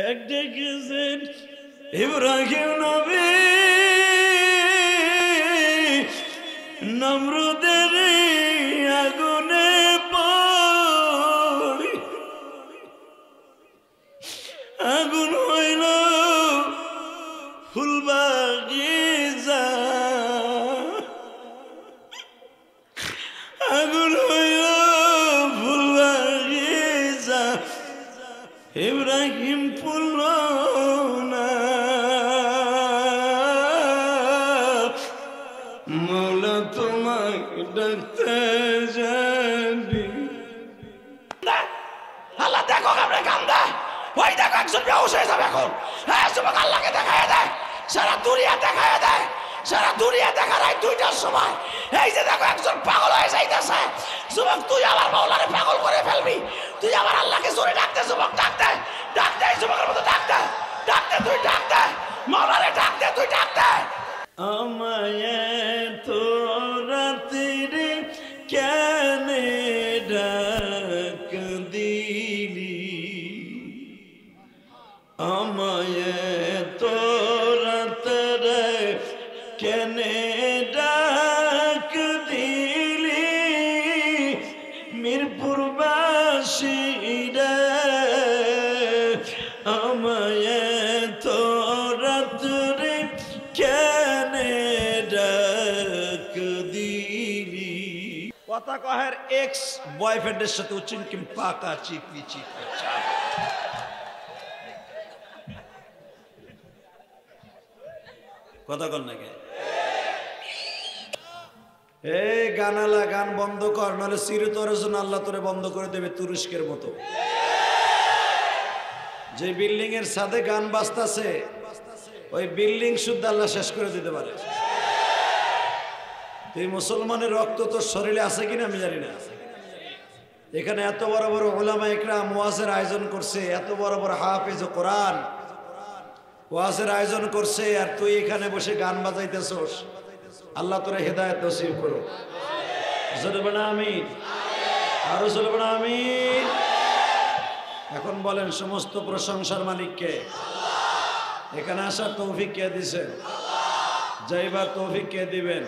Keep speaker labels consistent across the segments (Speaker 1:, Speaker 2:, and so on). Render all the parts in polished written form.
Speaker 1: এক ডেকেছেন ইব্রাহিম নবী নমরুদের আগুনে পড়ি আগুন হইল ফুলবাগিচা আগুন হইল ফুলবাগিচা ইব্রাহিম ফুল না মৌলা তোমাকে ডাকতে জানি আল্লাহ দেখো আমরা কান্দা ওই দেখো একজন বেহুশ হয়ে যাবে এখন হ্যাঁ যুবক আল্লাহকে দেখায় দেয় সারা দুনিয়া দেখায় দেয় সারা দুনিয়া দেখার হয় 2টার সময় এই যে দেখো একজন পাগল হয়ে যাইতেছে যুবক তুই আমার মাওলারে পাগল করে ফেলবি তুই আমার আল্লাহকে জোরে ডাকতে যুবক ডাকতে ডাকতে যুবকের মতো ডাকতে ডাকতে তুই ডাকতে মাওলারে ডাকতে তুই ডাকতে আমায় তো রাত্রি কেন ডাক দিলি আমায় তো রাত্রে কেন ডাক দিলি মিরপুরবাসী রে আমায় তো রাত্রে কেন ডাক দিলি কথা কহের এক্স বয়ফ্রেন্ডের সাথে উচিনকিম পাকা চিপি চিপি কথা কর নাকি এই গানালা গান বন্ধ কর নাহলে চিরতরের জন্য আল্লাহ তোরে বন্ধ করে দেবে তুরস্কের মতো যে বিল্ডিং এর ছাদে গান বাজতাছে ওই বিল্ডিং শুদ্ধ আল্লাহ শেষ করে দিতে পারে তুই মুসলমানের রক্ত তোর শরীরে আছে কিনা আমি জানি না এখানে এত বড় বড় উলামা ইকরাম ওয়াজের আয়োজন করছে এত বড় বড় হাফেজ কোরআন ওয়াজের আয়োজন করছে আর তুই এখানে বসে গান বাজাইতেছস আল্লাহ তোরে হেদায়েত নসিব করো জোরে বলো আমিন আরো জোরে বলো আমিন এখন বলেন সমস্ত প্রশংসার মালিক কে আল্লাহ এখানে আসার তৌফিক কে দিবেন আল্লাহ যাইবার তৌফিক কে দিবেন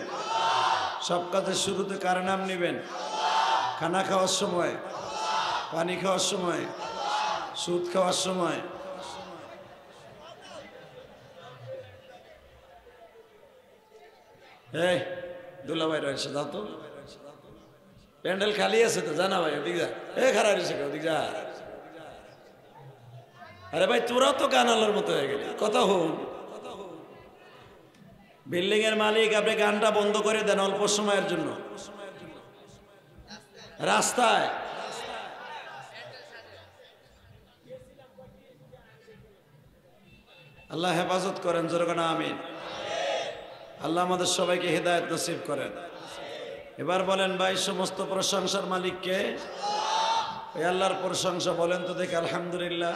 Speaker 1: সব কাজের শুরুতে কার নাম নেবেন আল্লাহ খানা খাওয়ার সময় আল্লাহ পানি খাওয়ার সময় আল্লাহ সুদ খাওয়ার সময় এই দুলা ভাই রয়েছে যাও তো প্যান্ডেল খালি আছে তো জানা ভাই ওদিক যা এ খারাপ রয়েছে ওদিক যা আরে ভাই তোরাও তো গান আল্লাহর মতো হয়ে গেলি কথা হন বিল্ডিং এর মালিক আপনি গানটা বন্ধ করে দেন অল্প সময়ের জন্য রাস্তায় আল্লাহ হেফাজত করেন জোরগানা আমিন আল্লাহ আমাদের সবাইকে হেদায়েত নসিব করেন এবার বলেন ভাই সমস্ত প্রশংসার মালিক কে আল্লাহ এই আল্লাহর প্রশংসা বলেন তো দেখি আলহামদুলিল্লাহ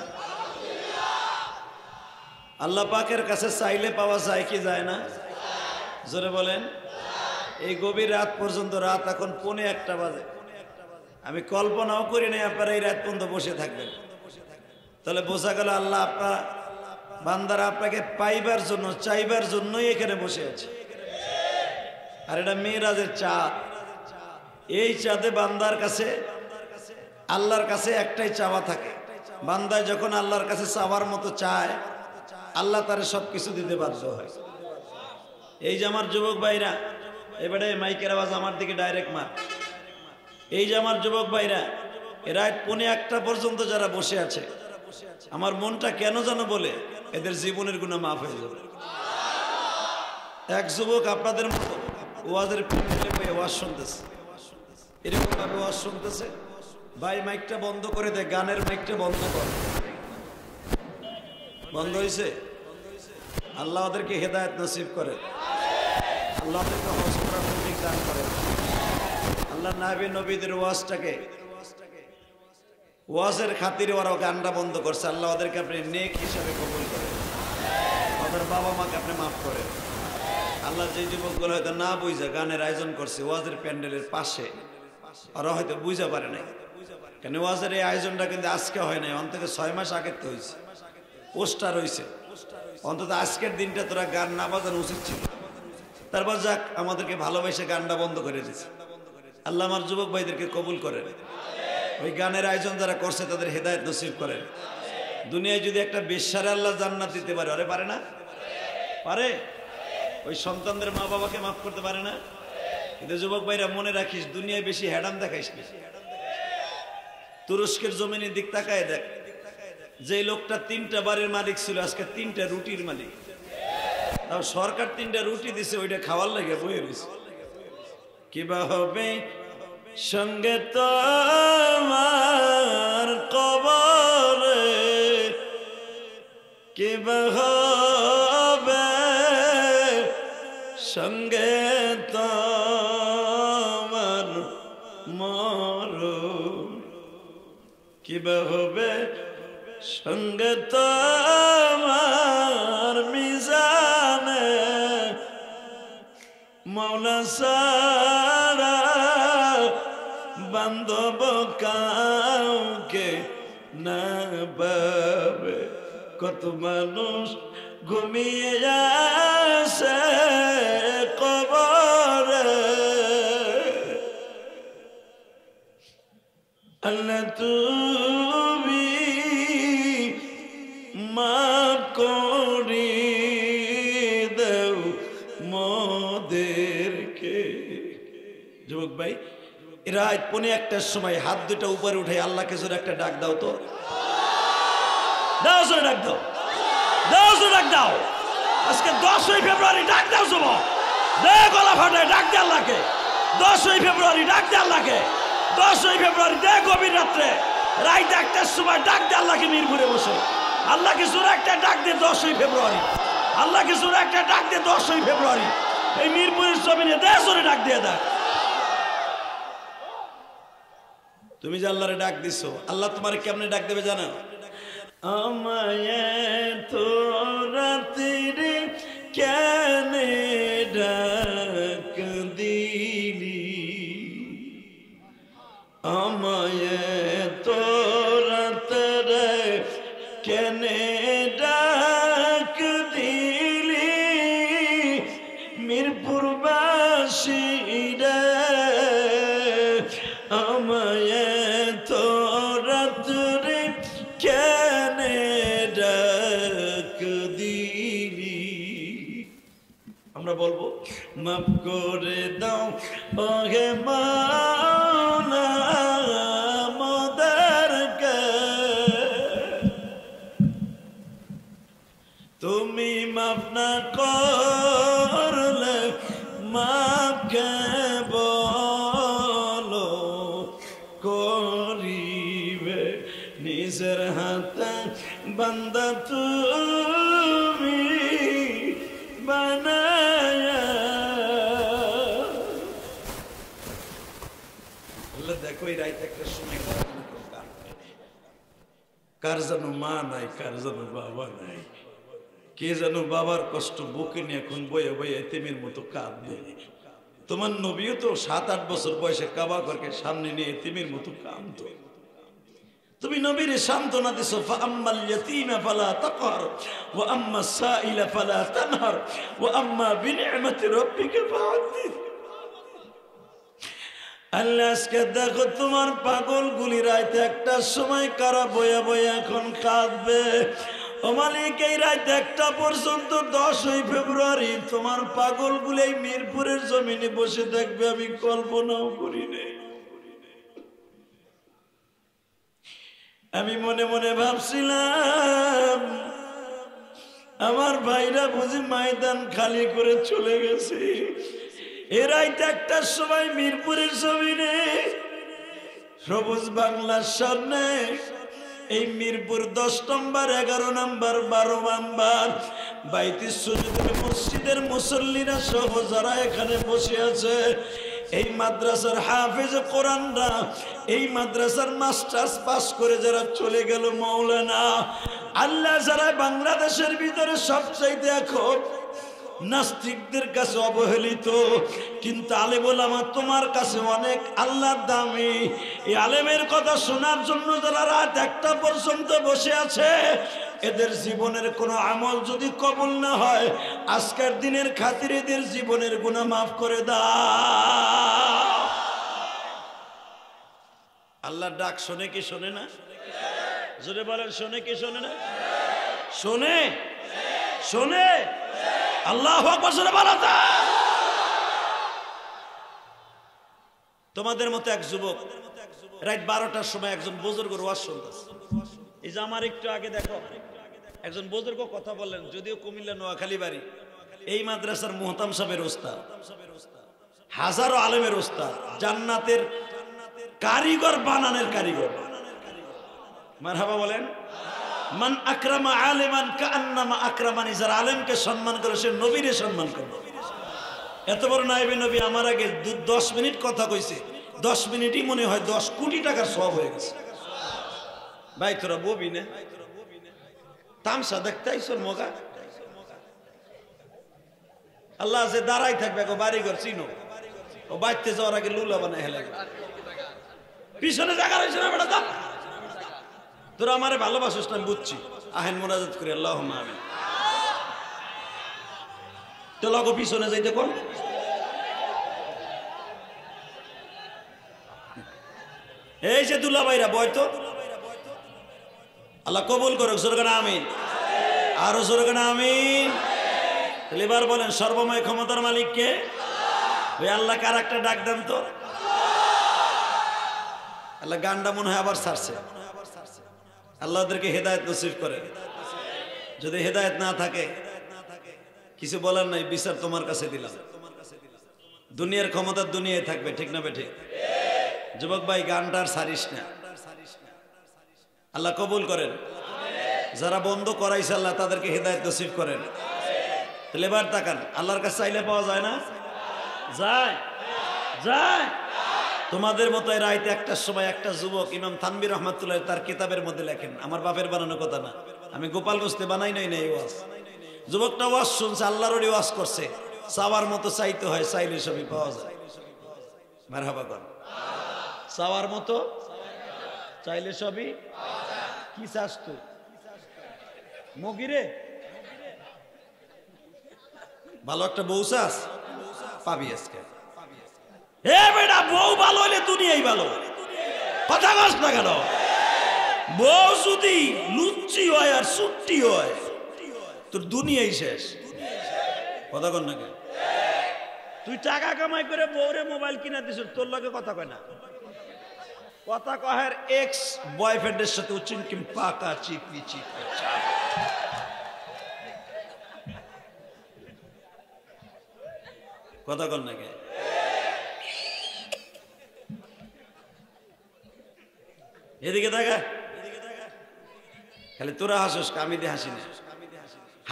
Speaker 1: আল্লাহ পাকের কাছে চাইলে পাওয়া যায় কি যায় না জোরে বলেন এই গভীর রাত পর্যন্ত রাত এখন 1:45 বাজে আমি কল্পনাও করি নাই আপনারা এই রাত পর্যন্ত বসে থাকবেন তাহলে বোঝা গেল আল্লাহ আপনার বান্দারা আপনাকে পাইবার জন্য চাইবার জন্যই এখানে বসে আছে আর এটা মেরাজের চাঁদ এই চাঁদে বান্দার কাছে আল্লাহর কাছে একটাই চাওয়া থাকে বান্দায় যখন আল্লাহর কাছে চাওয়ার মতো চায় আল্লাহ তারে সবকিছু দিতে বাধ্য হয় এই যে আমার যুবক ভাইরা এবারে মাইকের আওয়াজ আমার দিকে ডাইরেক্ট মার এই যে আমার যুবক ভাইরা এরা 1:45 পর্যন্ত যারা বসে আছে আমার মনটা কেন যেন বলে এদের জীবনের গুনাহ মাফ হয়ে যাবে এক যুবক আপনাদের মতো ওয়াজের প্যান্ডেলে বসে ওয়াজ শুনতেছে এরকম ভাবে ওয়াজ শুনতেছে ভাই মাইকটা বন্ধ করে দে গানের মাইকটা বন্ধ কর বন্ধ হয়েছে আল্লাহ ওদেরকে হেদায়েত নসিব করে আল্লাহ ওদেরকে হজ করার তৌফিক দান করে আল্লাহ নবী নবীদের ওয়াজটাকে ওয়াজের খাতিরে ওরা গানটা বন্ধ করছে আল্লাহ ওদেরকে আপনি নেক হিসাবে কবুল করেন ওদের বাবা মাকে আপনি মাফ করেন আল্লাহ যে যুবকগুলো হয়তো না বুঝা গানের আয়োজন করছে ওয়াজের প্যান্ডেলের পাশে ওরা হয়তো বুঝা পারে নাই কেন ওয়াজের এই আয়োজনটা কিন্তু আজকে হয় নাই অন্তত 6 মাস আগে তো হয়েছে পোস্টার হয়েছে, অন্তত আজকের দিনটা তোরা গান না বাজানো উচিত ছিল। তারপর যাক, আমাদেরকে ভালোবেসে গানটা বন্ধ করে দিয়েছে। আল্লাহ আমার যুবক ভাইদেরকে কবুল করেন, ওই গানের আয়োজন যারা করছে তাদের হেদায়েত নসিব করেন। দুনিয়ায় যদি একটা বেশ্যারে আল্লাহ জান্নাত দিতে পারে, আরে পারে না? পারে। ওই সন্তানদের মা বাবাকে মাফ করতে পারে না? কিন্তু যুবক ভাইরা মনে রাখিস, দুনিয়ায় বেশি হ্যাডাম দেখাইস না। তুরস্কের জমিনের দিক তাকায় দেখ, যে লোকটা 3টা বাড়ির মালিক ছিল আজকে 3টা রুটির মালিক। তাও সরকার 3টা রুটি দিছে, ওইটা খাওয়ার লাগে বয়ে রয়েছে। কিবা হবে সঙ্গে তোমার কবরে, কিবা হবে সঙ্গে তোমার মরণ, কিবা হবে সঙ্গে তোমার মিজানে, মৌলা সারা বান্ধব কাউকে না পাবে। কত মানুষ ঘুমিয়ে আসে কবরে, আল্লাহ তুমি মাফ করে দাও মোদেরকে। যুবক ভাই, রাত 1:15টার সময় হাত দুটো উপরে উঠে আল্লাহকে জোরে একটা ডাক দাও তো, দাও জোরে ডাক দাও, দাও জোরে ডাক দাও। আজকে 10ই ফেব্রুয়ারি, ডাক দাও যুবক, দে গলা ফাটায় ডাক দে আল্লাহকে। 10ই ফেব্রুয়ারি ডাক দে আল্লাহকে। 10ই ফেব্রুয়ারি দে গভীর রাত্রে রাত 1টার সময় ডাক দে আল্লাহকে মিরপুরে বসে। আল্লাহকে জোরে একটা ডাক দে 10ই ফেব্রুয়ারি, আল্লাহকে জোরে একটা ডাক দে 10ই ফেব্রুয়ারি এই মিরপুরের জমিনে দে জোরে ডাক দিয়ে দেখ। তুমি যে আল্লাহরে ডাক দিছো, আল্লাহ তোমার কেমনে ডাক দেবে জানো? আমায় তো রাত্রে কেনে ডাক দিলি, আমায় তো রাত্রে কেনে ডাক দিলি, মিরপুরবাসী রে আমায় তো রাত্রে কেনে ডাক দিলি। আমরা বলবো মাফ করে দাও ওহে মাওলা মোদেরকে, তুমি মাফ না করলে মাফ কে বলো করিবে, নিজের হাতে বান্দা তুমি বানায়া। আল্লাহ দেখো এই রাত একটা সময় কার যেন মা নাই, কার যেন বাবা নাই, কে যেন বাবার কষ্ট বুকে নিয়ে এখন বয়ে বয়ে এতিমের মতো কাঁদবে। তোমার নবীও তো 7-8 বছর বয়সে কাবা ঘরকে সামনে নিয়ে এতিমের মতো কাঁদতো। তুমি নবীর সান্ত্বনা দিছো, ফাআম্মাল ইয়াতীমা ফালা তাকহার ওয়া আম্মাস সাইলা ফালা তানহার ওয়া আম্মা বিনি'মাতি রাব্বিকা ফাহাদ্দিস। আল্লাহ আজকে দেখো তোমার পাগলগুলি রাত 1টার সময় কারা বয়া বয়া এখন কাঁদবে। ও মালিক, এই রাত 1টা পর্যন্ত 10ই ফেব্রুয়ারি তোমার পাগলগুলি এই মিরপুরের জমিনে বসে থাকবে, আমি কল্পনাও করি নাই। আমি মনে মনে ভাবছিলাম আমার ভাইরা বুঝি ময়দান খালি করে চলে গেছে। এ রাত 1টার সময় মিরপুরের জমিনে সবুজ বাংলার সামনে এই মিরপুর 10 নম্বর 11 নম্বর 12 নম্বর বাইতুল সুজুদের মসজিদের মুসল্লিরা সহ যারা এখানে বসে আছে, এই মাদ্রাসার হাফেজ কোরআনরা, এই মাদ্রাসার মাস্টার্স পাস করে যারা চলে গেল মাওলানা, আল্লাহ যারা বাংলাদেশের ভিতরে সবচাইতে এখন নাস্তিকদের কাছে অবহেলিত, কিন্তু আলেম ওলামা তোমার কাছে অনেক আল্লাহর দামি। এই আলেমের কথা শোনার জন্য যারা রাত 1টা পর্যন্ত বসে আছে, এদের জীবনের কোনো আমল যদি কবুল না হয়, আজকের দিনের খাতিরে এদের জীবনের গুনাহ মাফ করে দাও। আল্লাহর ডাক শোনে কি শোনে না? জোরে বলেন, শোনে কি শোনে না? শোনে, শোনে। আল্লাহু আকবার, জোরে বলো তো। তোমাদের মতো এক যুবক রাত 12টার সময় একজন বুজুর্গের ওয়াজ শুনতেছে। এই যে আমার একটু আগে দেখো একজন বুজুর্গ কথা বললেন, যদিও কুমিল্লা নোয়াখালী বাড়ি, এই মাদ্রাসার মুহতাম সাহেবের ওস্তাদ, হাজারো আলেমের ওস্তাদ, জান্নাতের কারিগর, বানানের কারিগর। মারহাবা বলেন। মান আকরামা আলিমান কাআন্নামা আকরামানি, যারা আলেমকে সম্মান করে সে নবীরে সম্মান করে। এত বড় নায়েবে নবী আমার আগে 10 মিনিট কথা কইছে, 10 মিনিটই মনে হয় 10 কোটি টাকার সওয়াব হয়ে গেছে। ভাই তোরা ববি না তামসা দেখতে আইসর মগা। আল্লাহ যে দাঁড়াই থাকবে গো বাড়িঘর চিনো, ও বাইতে যাওয়ার আগে লুলা বানায় হেলে পিছনে জায়গা রয়েছে না বেটা। তোরা আমারে ভালোবাসিস না বুঝছি, আহেন মোনাজাত করি আল্লাহুম্মা আমিন। তো লগো পিছনে যাইতে কোন এই যে দুলা ভাইরা বয় তো, আল্লাহ কবুল করুক। জোরে আমিন, আরো জোরে আমিন। এবার বলেন, সর্বময় ক্ষমতার মালিক কে? ওই আল্লাহ কার একটা ডাক দেন তো। আল্লাহ গানটা মনে হয় আবার ছাড়ছে। আল্লাহ ওদেরকে হেদায়েত নসিব করে। যদি হেদায়েত না থাকে কিছু বলার নাই, বিচার তোমার কাছে দিলাম। দুনিয়ার ক্ষমতা দুনিয়ায় থাকবে, ঠিক না বেঠিক? যুবক ভাই গানটার ছাড়িস না, আল্লাহ কবুল করেন। যারা বন্ধ করাইছে আল্লাহ তাদেরকে হেদায়েত নসিব করেন। তাহলে এবার তাকান, আল্লাহর কাছে চাইলে পাওয়া যায় না? যায়, যায়। তোমাদের মতো রাইতে একটার সময় একটা যুবক ইমাম থানভীর রহমাতুল্লাহ তার কিতাবের মধ্যে লেখেন, আমার বাপের বানানো কথা না, আমি গোপালগঞ্জে বানাই নাই এই ওয়াজ। যুবকটা ওয়াজ শুনছে, আল্লাহর ওয়াজ করছে, চাওয়ার মতো চাইতে হয়, চাইলে সবই পাওয়া যায়। মারহাবা কর। চাওয়ার মতো চাইলে সবই। কি চাস তুই মগিরে? ভালো একটা বউ চাস, পাবি আজকে। হে বেটা, বউ ভালো হইলে দুনিয়াই ভালো। কথা কস না কেন? বউ যদি লুচ্চি হয় আর সুট্টি হয় তোর দুনিয়াই শেষ। কথা কর না কেন? তুই টাকা কামাই করে বউরে মোবাইল কিনা দিস, তোর লগে কথা কয় না। কথা কহের এক্স বয়ফ্রেন্ডের সাথে উচিনকিম পাকা চিপি চিপি। কথা কর না কে? এদিকে দেখা, খালি তোরা হাসিস, আমি দিয়ে হাসি না।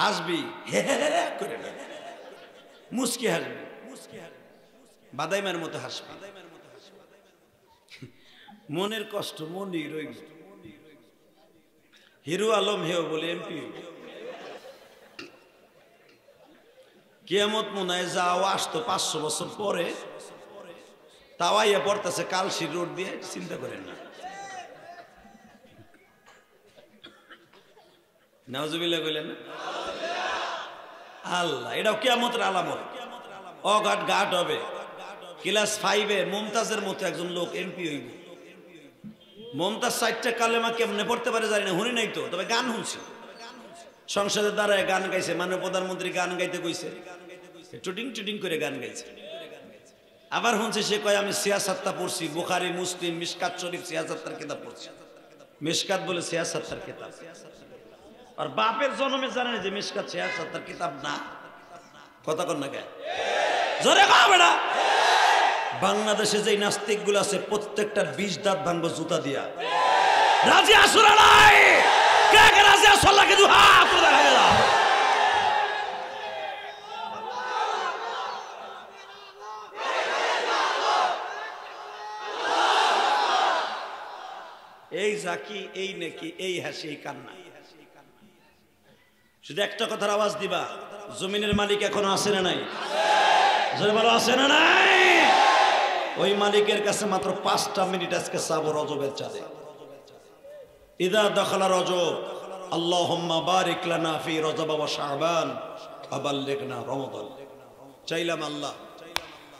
Speaker 1: হাসবি করে না, মুস্কি হাসবি, বাদাইমার মতো হাসবি। মনের কষ্ট মনই রইল। হিরো আলম হেও বলে এমপি, কিয়ামত মনে হয় যাও আসতো 500 বছর পরে, তাওয়াইয়া পড়তেছে কালশি রোড দিয়ে। চিন্তা করেন না। নাউজুবিল্লাহ কইলেন না? আল্লাহ, এটাও কিয়ামতের আলামত। অঘাট ঘাট হবে। ক্লাস 5-এ মুমতাজের মতো একজন লোক এমপি হইব। মুমতাজ 4টা কালেমা কেমনে পড়তে পারে জানি না, শুনি নাই তো, তবে গান শুনছি। সংসদের দ্বারায় গান গাইছে, মাননীয় প্রধানমন্ত্রী গান গাইতে কইছে, টুটিং টুটিং করে গান গাইছে। আবার শুনছে সে কয় আমি সিয়াসাতটা পড়ছি, বুখারী মুসলিম মিশকাত শরীফ সিয়াসাতটার কিতাব পড়ছি। মিশকাত বলে সিয়াসাতটার কিতাব। আর বাপের জন্মে জানেন যে মিশকাত সিয়াসাতটার কিতাব না। কথা কর না কে? জোরে কও বেটা। বাংলাদেশে যে নাস্তিক গুলো আছে প্রত্যেকটার 20 দাঁত ভাঙবো জুতা দিয়া। রাজি আসুরা নাই? কে কে রাজি আসো? আল্লাহকে দুহা করে দেখা গেল। এই জাকি, এই নাকি, এই হাসি, এই কান্না। শুধু একটা কথার আওয়াজ দিবা, জমিনের মালিক এখনো আছে না নাই? জোরে বলো, আছে না নাই? ওই মালিকের কাছে মাত্র 5টা মিনিট আজকে চাবো রজবের চাঁদে। ইদা দখলা রজব, আল্লাহুম্মা বারিক লানা ফি রজব ওয়া শাবান ওয়া বাল্লিগনা রমাদান। চাইলাম আল্লাহ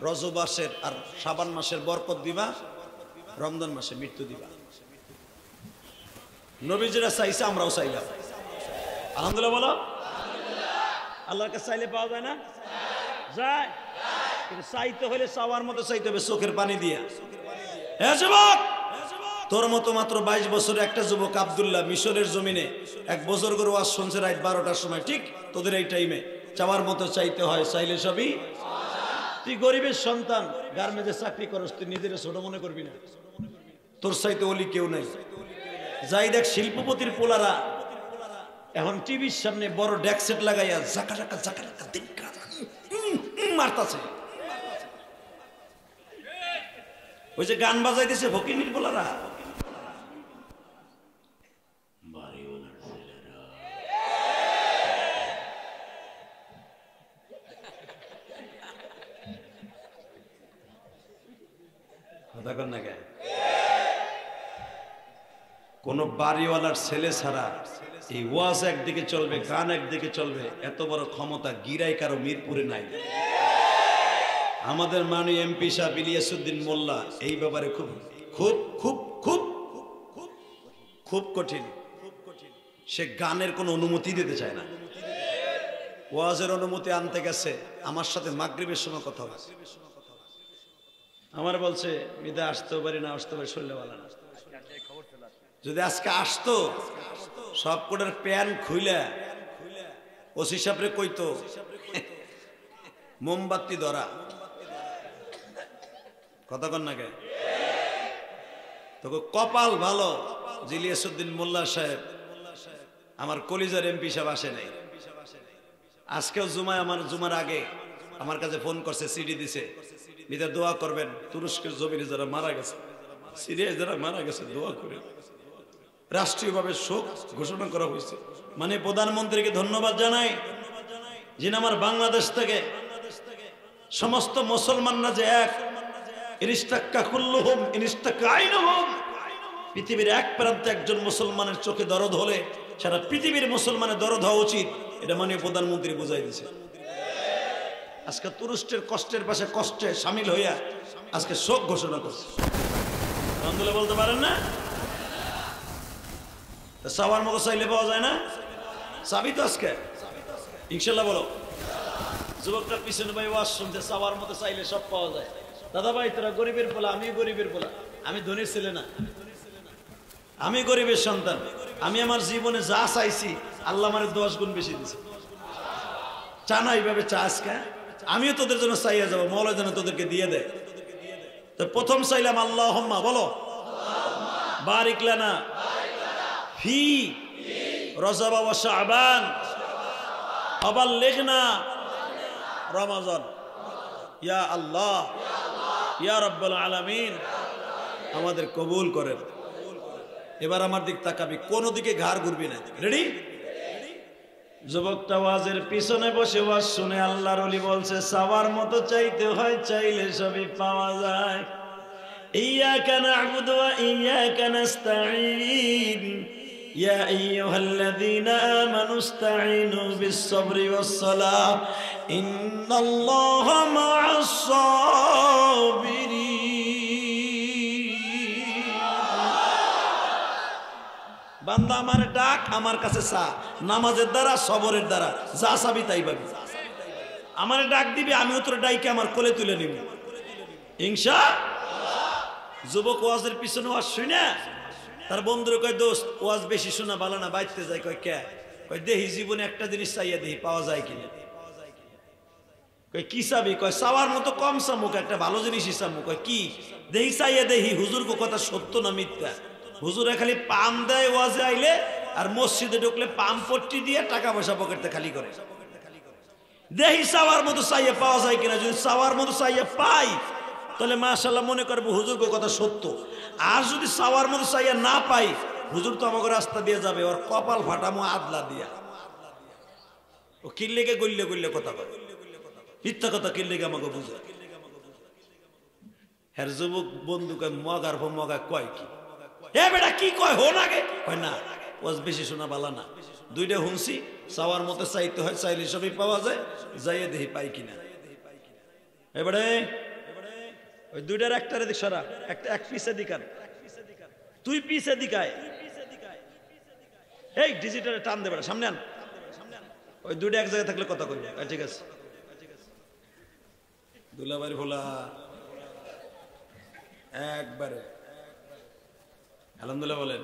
Speaker 1: রজব মাসের আর শাবান মাসের বরকত দিবা, রমজান মাসে মৃত্যু দিবা। নবীজিরা চাইছে, আমরাও চাইলাম। আলহামদুলিল্লাহ বলো। আল্লাহর কাছে চাইলে পাওয়া যায় না? যায়। কিন্তু চাইতে হলে চাওয়ার মতো চাইতে হবে, চোখের পানি দিয়া। হ্যাঁ যুবক, তোর মতো মাত্র 22 বছরের একটা যুবক আব্দুল্লাহ মিশরের জমিনে এক বছর করে ওয়াজ শুনছে রাত 12টার সময়, ঠিক তোদের এই টাইমে চাওয়ার মতো চাইতে হয়, চাইলে সবই। তুই গরিবের সন্তান, গার্মেন্টে চাকরি করস, তুই নিজের ছোট মনে করবি না। তোর চাইতে ওলি কেউ নাই। যাই দেখ শিল্পপতির পোলারা এখন টিভির সামনে বড় ডেকসেট লাগাইয়া জাকা জাকা জাকা জাকা দিনকা মারতাছে। ওই যে গান বাজাইতেছে ফকিনির পোলারা, কথা কর না কে? কোন বাড়িওয়ালার ছেলে ছাড়া এই ওয়াজ একদিকে চলবে, গান একদিকে চলবে, এত বড় ক্ষমতা গিরাই কারো মিরপুরে নাই। আমাদের মাননীয় এমপি সাহেব ইলিয়াসউদ্দিন মোল্লা এই ব্যাপারে খুব খুব খুব খুব খুব কঠিন। সে গানের কোনো অনুমতি দিতে চায় না। ওয়াজের অনুমতি আনতে গেছে, আমার সাথে মাগরিবের সময় কথা হয়েছে। আমার বলছে মিদা আসতেও পারি না, আসতে পারি, শরীরে ভালো না। যদি আজকে আসতো সব কোটার প্যান খুইলা ওসি সাহেবরে কইতো মোমবাতি ধরা। কথা কন না কে? তোকে কপাল ভালো ইলিয়াসউদ্দিন মোল্লা সাহেব আমার কলিজার এমপি সাহেব আসে নাই। আজকেও জুমায় আমার জুমার আগে আমার কাছে ফোন করছে, সিডি দিছে, মিদা দোয়া করবেন, তুরস্কের জমিনে যারা মারা গেছে, সিরিয়ায় যারা মারা গেছে দোয়া করে। রাষ্ট্রীয়ভাবে শোক ঘোষণা করা হয়েছে। মানে প্রধানমন্ত্রীকে ধন্যবাদ জানাই, যিনি আমার বাংলাদেশ থেকে সমস্ত মুসলমানরা যে এক, পৃথিবীর এক প্রান্তে একজন মুসলমানের চোখে দরদ হলে সারা পৃথিবীর মুসলমানের দরদ হওয়া উচিত, এটা মাননীয় প্রধানমন্ত্রী বুঝাই দিয়েছে। আজকে তুরস্কের কষ্টের পাশে কষ্টে সামিল হইয়া আজকে শোক ঘোষণা করছে। আলহামদুলিল্লাহ বলতে পারেন না? চাওয়ার মতো চাইলে পাওয়া যায় না? চাবি তো আজকে ইনশাল্লাহ বলো। যুবকটা পিছনে ভাই ওয়াজ শুনতে, চাওয়ার মতো চাইলে সব পাওয়া যায়। দাদা ভাই তোরা গরিবের পোলা, আমি গরিবের পোলা, আমি ধনীর ছেলে না, আমি গরিবের সন্তান। আমি আমার জীবনে যা চাইছি আল্লাহ আমার 10 গুণ বেশি দিয়েছে। চা না এইভাবে চা আজকে আমিও তোদের জন্য চাইয়া যাবো, মৌলা যেন তোদেরকে দিয়ে দেয়। তো প্রথম চাইলাম আল্লাহুম্মা বলো বারিক লানা ফি রজব ওয়া শাবান ওয়া বাল্লিগনা রমাদান। ইয়া আল্লাহ ইয়া রাব্বুল আলামিন, আমাদের কবুল করেন। এবার আমার দিক তাকাবি, কোন দিকে ঘাড় ঘুরবি না। রেডি? যুবকটা ওয়াজের পিছনে বসে ওয়াজ শুনে আল্লাহর ওলি বলছে চাওয়ার মতো চাইতে হয়, চাইলে সবই পাওয়া যায়। ইয়াকা না'বুদু ওয়া ইয়াকা নাস্তাঈন ইয়া আইয়ুহাল্লাযীনা আমানু ইসতাঈনু বিস-সাবরি ওয়াস-সালাহ ইন্নাল্লাহা মা'আস-সাবিরিন। বান্দা আমার ডাক, আমার কাছে চা, নামাজের দ্বারা সবরের দ্বারা যা চাবি তাই পাবি। আমার ডাক দিবি, আমিও তোর ডাইকে আমার কোলে তুলে নিব ইনশাআল্লাহ। যুবক ওয়াজের পিছনে ওয়াজ শুনে তার বন্ধুরে কয় দোস্ত ওয়াজ বেশি শোনা ভালো না, বাইতে যায়। কয় কে? কয় দেহি জীবনে একটা জিনিস চাইয়া দেহি পাওয়া যায় কিনা। কয় কি চাবি? কয় চাওয়ার মতো কম চামুক, একটা ভালো জিনিসই চামুক। কয় কি? দেহি চাইয়া দেহি হুজুর কথা সত্য না মিথ্যা। হুজুরে খালি পাম দেয় ওয়াজে আইলে, আর মসজিদে ঢুকলে পাম পট্টি দিয়ে টাকা পয়সা পকেটে খালি করে। দেহি চাওয়ার মতো চাইয়া পাওয়া যায় কিনা। যদি চাওয়ার মতো চাইয়া পাই তাহলে মাশাআল্লাহ মনে করবো হুজুর কথা সত্য। আর যদি চাওয়ার মতো চাইয়া না পাই, হুজুর তো আমাকে রাস্তা দিয়ে যাবে, ওর কপাল ফাটামো আদলা দিয়া। ও কিল্লেকে গল্লে গল্লে কথা বলে, মিথ্যা কথা কিল্লেকে আমাকে বুঝে। হ্যাঁ যুবক বন্ধু কয় মগার পর মগা কয় কি? এ বেটা কি কয় হো না গে? কয় না ওয়াজ বেশি শোনা বালা না। দুইটা হুঁসি, চাওয়ার মতো চাইতে হয়, চাইলে সবই পাওয়া যায়, যাইয়ে দেখি পাই কিনা। এবারে ওই দুইটার একটারে দিক সরা, একটা এক পিছে দিকার, তুই পিছে দিকায়, এই ডিজিটালে টান দেবে সামনে আন, ওই দুইটা এক জায়গায় থাকলে কথা কইবে। ঠিক আছে দুলাবাড়ি ভোলা একবারে আলহামদুলিল্লাহ বলেন।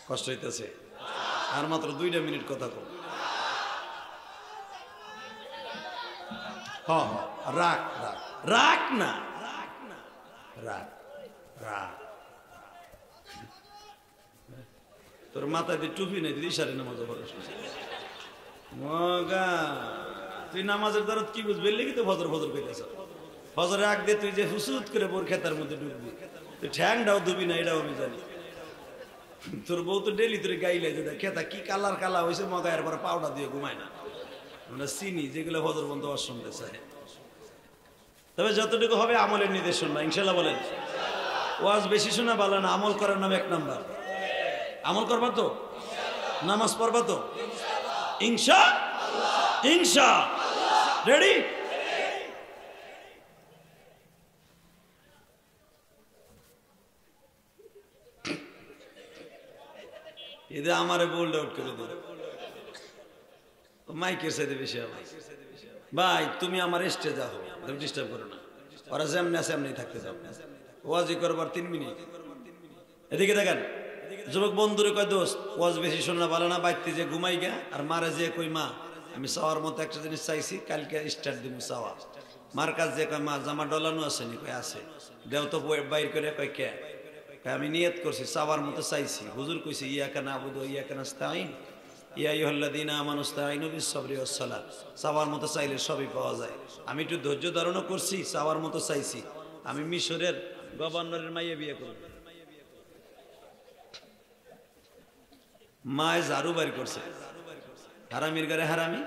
Speaker 1: কষ্ট হইতেছে, আর মাত্র 2 মিনিট কথা কম। হ্যাঁ রাখ রাখ রাখ না, রাখ রাখ। তোর মাথায় দিয়ে টুপি নেই, তুই ইশারে নামাজ পড়িস মগা। তুই নামাজের দ্বারা কি বুঝবি? কি তো ফজর ফজর পেয়েছ, ফজরের আগ দিয়ে তুই যে হুসুত করে বোর খেতার মধ্যে ঢুকবি, তুই ঠ্যাংটাও ধুবি না, এটাও আমি জানি। তোর বউ তো ডেলি তোর গাইলে যে খেতা কি কালার কালা হয়েছে, মগা এর পরে পাউডার দিয়ে ঘুমায় না। আমরা চিনি যেগুলো ফজর বন্ধ শুনতে চায়। তবে যতটুকু হবে আমলের নির্দেশ শুনবা ইনশাল্লাহ বলেন। ওয়াজ বেশি শোনা ভালো না, আমল করার নাম 1 নাম্বার। আমল করবা তো, নামাজ পড়বা তো ইনশা ইনশা, রেডি? এদের আমারে বোল্ড আউট করে দিল, মাইকের সাথে বেশি হবে। ভাই তুমি আমার স্টেজে যাও, ডিস্টার্ব করো না। ওরা যেমনি আছে এমনি থাকতে যাও, ওয়াজি করবার 3 মিনিট। এদিকে দেখেন যুবক বন্ধুরে কয় দোস্ত ওয়াজ বেশি শোনা ভালো না, বাইতে যে ঘুমাই গা। আর মারে যে কই মা আমি চাওয়ার মতো একটা জিনিস চাইছি, কালকে স্টার্ট দিব চাওয়া। মার কাছ যে কয় মা জামা ডলানো আছে নি? কয় আছে। দেও তো বাইর করে। কয় কে? আমি নিয়ত করছি চাওয়ার মতো চাইছি। হুজুর কইছে ইয়াকা নাবুদু ওয়া ইয়াকা নাস্তাঈন, ইয়া আইয়ুহাল্লাযীনা আমানু ইসতাঈনু বিস-সাবরি ওয়াস-সালাত। চাওয়ার মতো চাইলে সবই পাওয়া যায়। আমি একটু ধৈর্য ধারণও করছি, চাওয়ার মতো চাইছি। আমি মিশরের গভর্নরের মাইয়ে বিয়ে করব। মায় ঝাড়ু বাইর করছে, হারামির ঘরে হারামি,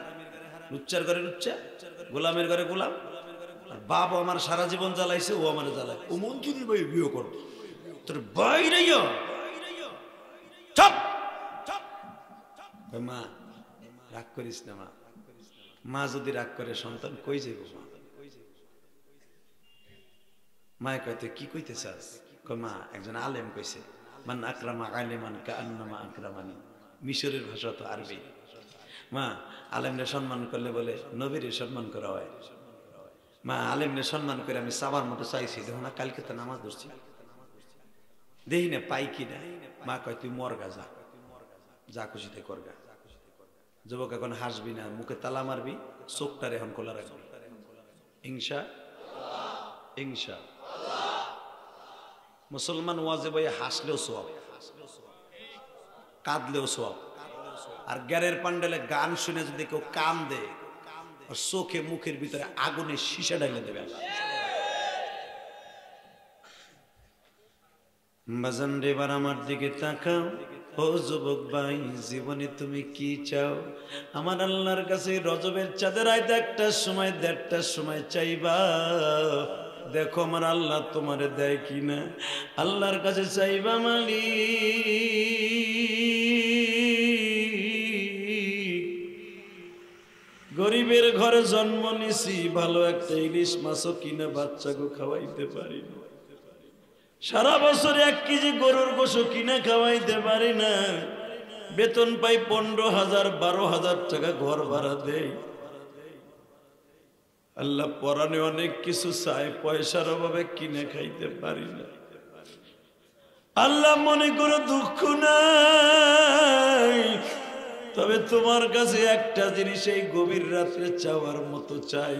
Speaker 1: লুচ্চার ঘরে লুচ্চা, গোলামের ঘরে গোলাম। আর বাপ আমার সারা জীবন জ্বালাইছে, ও আমার জ্বালায়। ও মঞ্জুরির ভাই বিয়ে করব, তোর বাইরে মা রাগ করিস না। মা যদি রাগ করে সন্তান কই যাইব? মায় কয় তুই কি কইতে চাস? কয় মা একজন আলেম কইছে মান আকরামা আলিমান কাআন্নামা আকরামানি। মিশরের ভাষা তো আরবি। মা আলেমরে সম্মান করলে বলে নবীর সম্মান করা হয়। মা আলেমরে সম্মান করে আমি চাবার মতো চাইছি, দেখো না কালকে তো নামাজ ধরছি, দেখি না পাই কি না। মা কয় তুই মরগা, যা যা খুশিতে করগা। যুবক এখন হাসবি না, মুখে তালা মারবি, চোখটার এখন খোলা রাখবি। ইনশা ইনশা। মুসলমান ওয়াজে বইয়ে হাসলেও সওয়াব, কাঁদলেও সওয়াব। আর গ্যারের প্যান্ডেলে গান শুনে যদি কেউ কান দেয়, চোখে মুখের ভিতরে আগুনের শিশা ঢেলে দেবে। বাজান রে এবার আমার দিকে তাকাও, ও যুবক ভাই জীবনে তুমি কি চাও? আমার আল্লাহর কাছে রজবের চাঁদের রাত 1টার সময় 1:30টার সময় চাইবা। দেখো আমার আল্লাহ তোমারে দেয় কিনা। আল্লাহর কাছে চাইবা মালিক, গরিবের ঘরে জন্ম নিছি, ভালো একটা ইলিশ মাছও কিনে বাচ্চাকে খাওয়াইতে পারি না। সারা বছর 1 কেজি গরুর গোশত কিনে খাওয়াইতে পারি না। বেতন পাই 15,000 12,000 টাকা, ঘর ভাড়া দেই। আল্লাহ পরানে অনেক কিছু চায়, পয়সার অভাবে কিনে খাইতে পারি না। আল্লাহ মনে করো দুঃখ নাই, তবে তোমার কাছে একটা জিনিস এই গভীর রাত্রে চাওয়ার মতো চাই।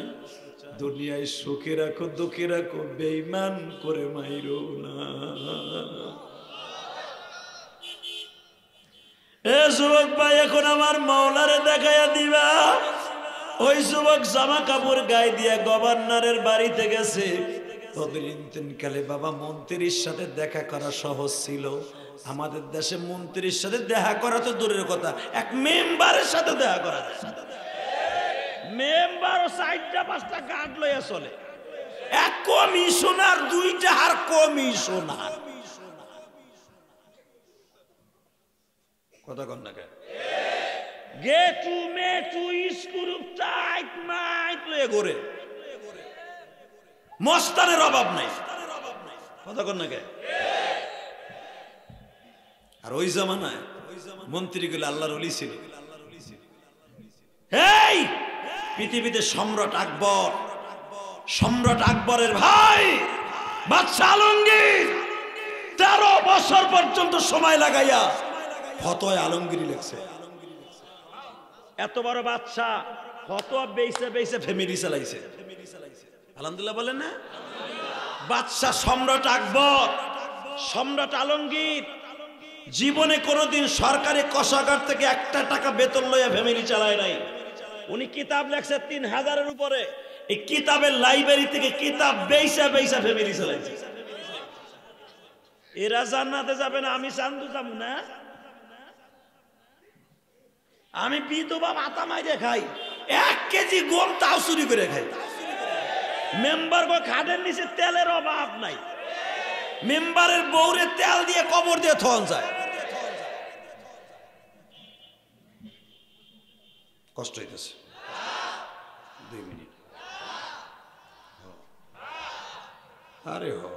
Speaker 1: দুনিয়ায় সুখে রাখো দুঃখে রাখো, বেঈমান করে মাইরো না। এ যুবক ভাই এখন আমার মাওলারে দেখাইয়া দিবা। ওই যুবক জামা কাপড় গায়ে দিয়া গভর্নরের বাড়িতে গেছে। তদরিনকালে বাবা মন্ত্রীর সাথে দেখা করা সহজ ছিল। আমাদের দেশে মন্ত্রীর সাথে দেখা করা তো দূরের কথা, এক মেম্বারের সাথে দেখা করা যায়। মেম্বার 4টা 5টা গার্ড লইয়া চলে, এক কমিশনার 2টা আর কমিশনার। কথা কন না কেন?
Speaker 2: গেটু মেটু স্ক্রু টাইট মাইট লয়ে ঘুরে,
Speaker 1: মস্তানের অভাব নাই। কথা কন না কেন? আর ওই জামানায় মন্ত্রীগুলো আল্লাহর ওলি ছিল। এই পৃথিবীতে সম্রাট আকবর, সম্রাট আকবরের ভাই বাদশাহ আলমগীর 13 বছর পর্যন্ত সময় লাগাইয়া ফতোয়া আলমগীরি লেখছে।
Speaker 2: এত বড় বাদশা ফতোয়া বেইছে বেইছে
Speaker 1: ফ্যামিলি চালাইছে। আলহামদুলিল্লাহ বলেন না? বাদশাহ সম্রাট আকবর, সম্রাট আলমগীর জীবনে কোনোদিন সরকারি কোষাগার থেকে 1 টাকা বেতন লইয়া ফ্যামিলি চালায় নাই।
Speaker 2: উনি কিতাব লেখছে 3000-এর উপরে।
Speaker 1: এই কিতাবের লাইব্রেরি থেকে কিতাব বেইসা বেইসা ফ্যামিলি চালাইছে।
Speaker 2: এরা জান্নাতে যাবে না, আমি চান্দু যাবো না?
Speaker 1: আমি বিধবা ভাতা মাইরে খাই, 1 কেজি গম তাও চুরি করে খাই।
Speaker 2: মেম্বার গো খাটের নিচে তেলের অভাব নাই,
Speaker 1: মেম্বারের বউরে তেল দিয়ে কবর দিয়ে থন যায়। কষ্ট হইতেছে। 2 মিনিট। আরে হো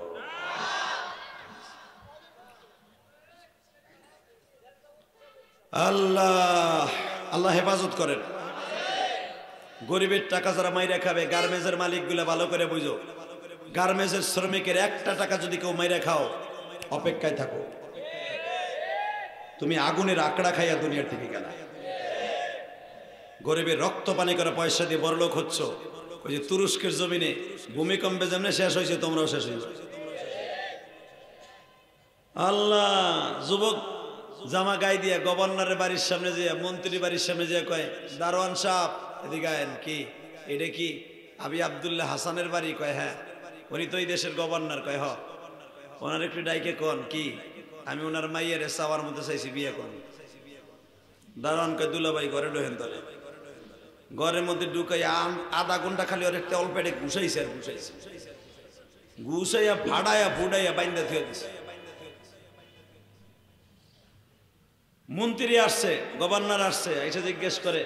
Speaker 1: আল্লাহ, আল্লাহ হেফাজত করেন। গরিবের টাকা যারা মাইরা খাবে, গার্মেন্টসের মালিকগুলো ভালো করে বুঝো, গার্মেন্টসের শ্রমিকের 1 টাকা যদি কেউ মাইরা খাও, অপেক্ষায় থাকো, তুমি আগুনের আকড়া খাইয়া দুনিয়ার থেকে গেলা। গরিবের রক্ত পানি করে পয়সা দিয়ে বড়লোক হচ্ছ। ওই যে তুরস্কের জমিনে ভূমিকম্পে যেমন শেষ হয়েছে, তোমরাও শেষ হয়েছে। আল্লাহ, যুবক জামা গায়ে দিয়া গভর্নরের বাড়ির সামনে যে, মন্ত্রী বাড়ির সামনে যে কয়, দারোয়ান সাহেব এদিকে আয়েন। কি এটা? কি আবি আব্দুল্লাহ হাসানের বাড়ি? কয় হ্যাঁ। উনি তো এই দেশের গভর্নর। কয় হ। ওনার একটু ডাইকে কোন কি, আমি ওনার মাইয়ের চাওয়ার মধ্যে চাইছি বিয়ে করুন। দারোয়ান কয়, দুলাভাই ঘরে ঢোকেন। তাহলে ঘরের মধ্যে ঢুকাই আধা ঘন্টা খালি ওর একটা অল্পেটে ঘুষাইছে আর ঘুষাইছে, ঘুষাইয়া ফাড়াইয়া ফুডাইয়া বাইন্দা থুয়ে দিছে। মন্ত্রী আসছে, গভর্নর আসছে, এসে জিজ্ঞেস করে,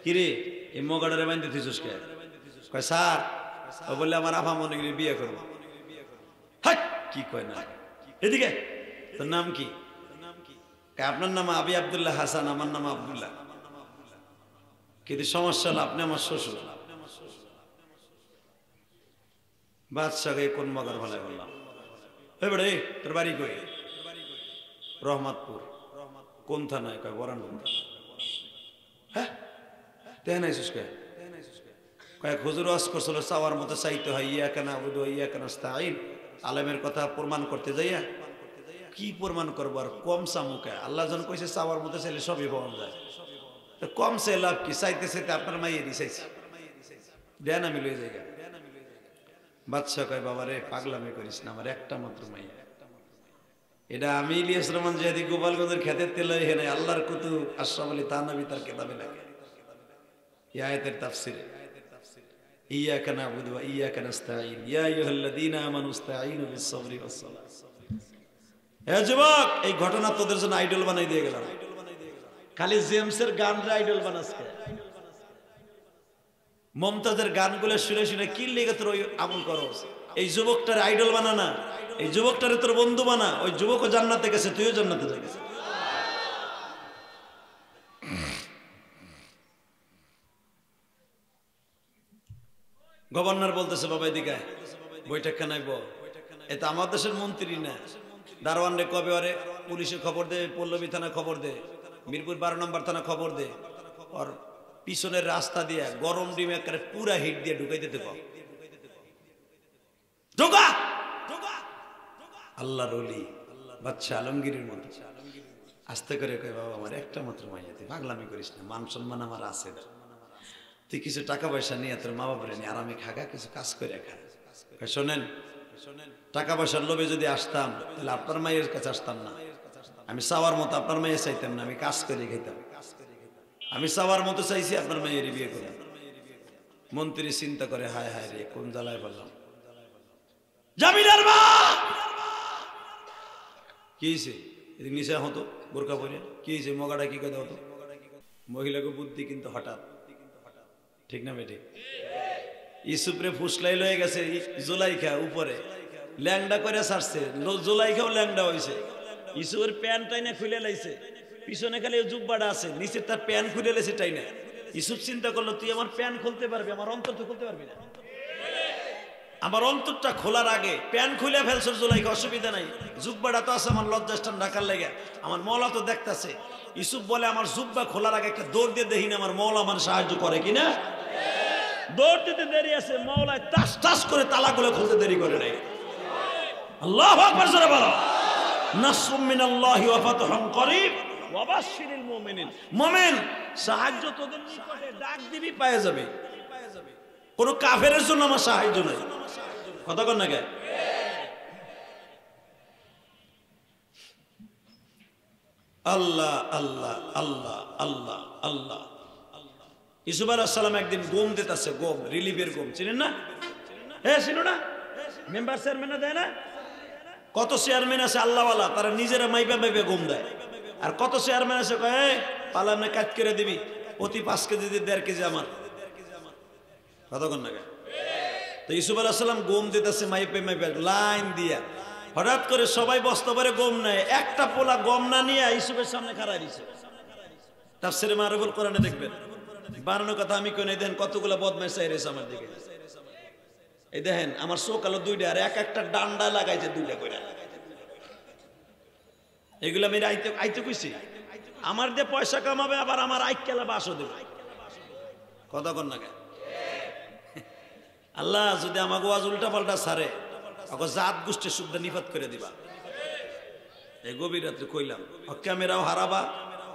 Speaker 1: কিরে এই মগাড়ারে বাইন্দে থুইছিস কে? কয় স্যার, ও বললে আমার আফা মনে করি বিয়ে করবো। হাট, কি কয় না, এদিকে তোর নাম কি? আপনার নাম আবি আব্দুল্লাহ হাসান, আমার নাম আব্দুল্লাহ। কিন্তু সমস্যা হলো আপনি আমার শ্বশুর। বাদশাকে কোন মগার ভালো বললাম, এবারে তোর বাড়ি কই? রহমতপুর। কোন থানায়? কয় বরানপুর। হ্যাঁ, দেখ নাইছিস কে? কয়েক হুজুর ওয়াজ করছিল, চাওয়ার মতো চাইতে হয়, ইয়া কেন আবুদু ইয়া কেন আস্তাইন। আলেমের কথা প্রমাণ করতে যাইয়া কি প্রমাণ করবো? আর কম চামুকে আল্লাহ জন কইছে চাওয়ার মতো চাইলে সবই পাওয়া যায়। তো কম চাই লাভ কি? চাইতে চাইতে আপনার মাইয়েরই চাইছি, দেন আমি লই যাই। বাদশা কয়, বাবা রে পাগলামি করিস না, আমার একটা মাত্র মাইয়া। এটা আমি ইলিয়াস রহমান জিহাদি গোপালগঞ্জের খেতের তেল এখানে আল্লাহর কুতুব আশরাফ আলী থানভী তার কিতাবে লাগে, এই আয়াতের তাফসিরে, ইয়াকা নাবুদু ওয়া ইয়াকা নাস্তাঈন ইয়া আইয়ুহাল্লাযীনা আমানু ইসতাঈনু বিস-সাবরি ওয়াস-সালাহ। হে যুবক, এই ঘটনা তোদের জন্য আইডল বানাই দিয়ে গেলাম। খালি জেমসের গানরে আইডল বানাসকে, মমতাজের গানগুলো শুনে শুনে কি লেগে তোর ওই আমল করস? এই যুবকটার আইডল বানা না, এই যুবকটারে তোর বন্ধু বানা। ওই যুবকও জান্নাতে গেছে, তুইও জান্নাতে যাবি। গভর্নর বলতেছে, বাবা এদিকে বইটা কেনাইব। এটা আমার দেশের মন্ত্রী না, দারোয়ান রে কবে ওরে পুলিশে খবর দে, পল্লবী থানা খবর দে, মিরপুর 12 নম্বর থানা খবর দে, আর পিছনের রাস্তা দিয়ে গরম ডিম একেবারে পুরা হিট দিয়ে ঢুকাই দিতে পাও। ঢোকা আল্লাহর ওলি বাদশা আলমগীরের মতো আস্তে করে কয়, বাবা আমার একটা মাত্র মাইয়া, তুই পাগলামি করিস না, মান সম্মান আমার আছে, তুই কিছু টাকা পয়সা নিয়ে তোর মা বাবার নিয়ে আরামে খাগা, কিছু কাজ করে খা। শোনেন, টাকা পয়সার লোভে যদি আসতাম তাহলে আপনার মায়ের কাছে আসতাম না। আমি চাওয়ার মতো আপনার মায়ের চাইতাম না, আমি কাজ করে খাইতাম। আমি চাওয়ার মতো চাইছি, আপনার মায়ের বিয়ে করে। মন্ত্রী চিন্তা করে, হায় হায় রে, কোন জ্বালায় বললাম। জামিলার মা কি হয়েছে? এদিক নিচে হতো বোরকা পরে কি হয়েছে মগাটা কি কথা হতো মহিলাকে বুদ্ধি কিন্তু হঠাৎ ঠিক না বেটি ইসুপরে ফুসলাই লয়ে গেছে জোলাইখা উপরে ল্যাংডা করে ছাড়ছে জোলাইখাও ল্যাংডা হয়েছে ইসুপের প্যান্টটাই না খুলে লাইছে পিছনে খালি জুব্বাটা আছে নিচে তার প্যান্ট খুলে লেছে তাই না ইসুপ চিন্তা করলো তুই আমার প্যান্ট খুলতে পারবি আমার অন্তর তো খুলতে পারবি না আমার অন্তরটা খোলার আগে প্যান্ট খুলে ফেলছ জোলাইখা অসুবিধা নাই জুব্বাটা তো আছে আমার লজ্জাস্থান ঢাকার লেগে আমার মৌলা তো দেখতেছে ইসুপ বলে আমার জুব্বা খোলার আগে একটা দৌড় দিয়ে দেখি না আমার মৌলা আমার সাহায্য করে কিনা দৌড় দিতে দেরি আছে মৌলায় টাস টাস করে তালাগুলো খুলতে দেরি করে নাই আল্লাহু আকবার জোরে বলো নাসরুম মিনাল্লাহি ওয়া ফাতহুন করিব ওয়া বাশশিরিল মুমিনিন মুমিন সাহায্য তোদের নিকটে ডাক দিবি পেয়ে যাবে কোন কাফেরের জন্য আমার সাহায্য নাই কথা কন না কে আল্লাহ আল্লাহ আল্লাহ আল্লাহ আল্লাহ ইউসুফ আলাইহিস সালাম একদিন গম দিতেছে গম রিলিফের গম চিনেন না হ্যাঁ চিনো না মেম্বার চেয়ারম্যান দেয় না কত চেয়ারম্যান আছে আল্লাহওয়ালা তারা নিজেরা মাইপা মাইপা গম দেয় আর কত চেয়ারম্যান আছে কয় পালামনে কাজ করে দিবি প্রতি 5 কেজি দিয়ে 1.5 কেজি আমার কতক্ষণ না তো ইউসুফ আলাইহিস সালাম গম দিতেছে মাইপে মাইপে লাইন দিয়া হঠাৎ করে সবাই বস্তা ভরে গম নেয় একটা পোলা গম না নিয়ে ইউসুফের সামনে খাড়া দিছে তাফসীরে মারুফুল কোরআনে দেখবেন বানানো কথা আমি কই নাই দেখেন কতগুলা বদমাইশ চাইরেছে আমার দিকে এই দেখেন আমার চোখ আলো 2টা আর এক একটা ডান্ডা লাগাইছে 2টা করে এগুলা আমি আইতে কইছি আমার দিয়ে পয়সা কামাবে আবার আমার আইকেলা বাসও দেবে কথা কন না আল্লাহ যদি আমাকে ওয়াজ উল্টা পাল্টা ছাড়ে ওকে জাত গোষ্ঠী শুদ্ধ নিপাত করে দিবা এই গভীর রাত্রে কইলাম ক্যামেরাও হারাবা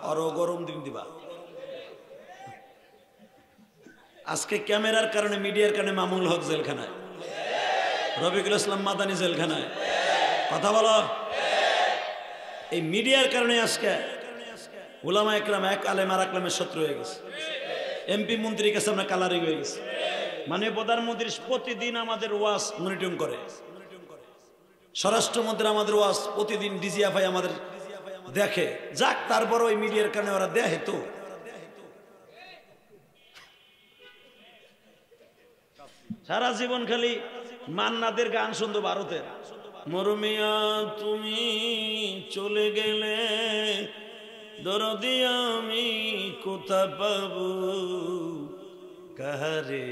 Speaker 1: আর গরম দিন দিবা আজকে ক্যামেরার কারণে মিডিয়ার কারণে মামুল হক জেলখানায় রফিকুল ইসলাম মাদানী জেলখানায় কথা বলো এই মিডিয়ার কারণে আজকে উলামা একরাম এক আলেম আর আকলামের শত্রু হয়ে গেছে এমপি মন্ত্রীর কাছে আমরা কালারিং হয়ে গেছে মানে প্রধানমন্ত্রী প্রতিদিন আমাদের ওয়াজ মনিটরিং করে স্বরাষ্ট্রমন্ত্রী আমাদের ওয়াজ প্রতিদিন ডিজিএফআই আমাদের দেখে যাক তারপর ওই মিডিয়ার কারণে ওরা দেখে তো সারা জীবন খালি মান্নাদের গান শুনতো ভারতের মরমিয়া তুমি চলে গেলে দরদি আমি কোথা পাবো কাহারে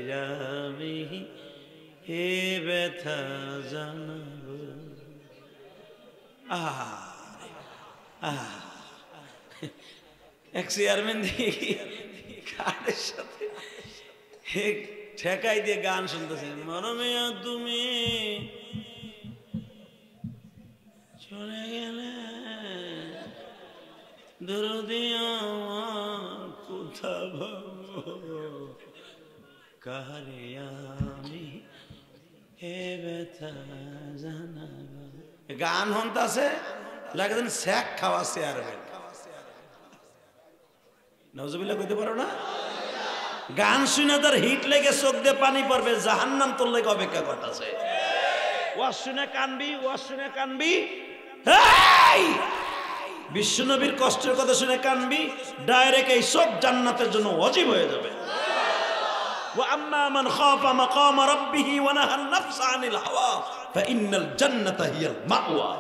Speaker 1: আমি হে ব্যথা জানাবো এক চেয়ারম্যান কার্ডের সাথে ঠেকাই দিয়ে গান শুনতেছেন মরমিয়া তুমি চলে গেলে দরদি আমার কোথা পাবো কাহারে আমি হে ব্যথা জানাবো গান হন্তাছে লাগেন শেখ খাওয়া চেয়ারম্যান নজবিল্লাহ কইতে পারো না গান শুনে তার হিট লেগে চোখ দিয়ে পানি পড়বে জাহান্নাম তোর লেগে অপেক্ষা করতেছে ওয়াজ শুনে কানবি বিশ্বনবীর কষ্টের কথা শুনে কানবি ডাইরেক্ট এই সব জান্নাতের জন্য ওয়াজিব হয়ে যাবে ওয়া আম্মা মান খাফা মাকাম রাব্বিহি ওয়া নাহা আন-নাফসা আনিল হাওয়া ফাইন্নাল জান্নাতা হিয়াল মাওয়া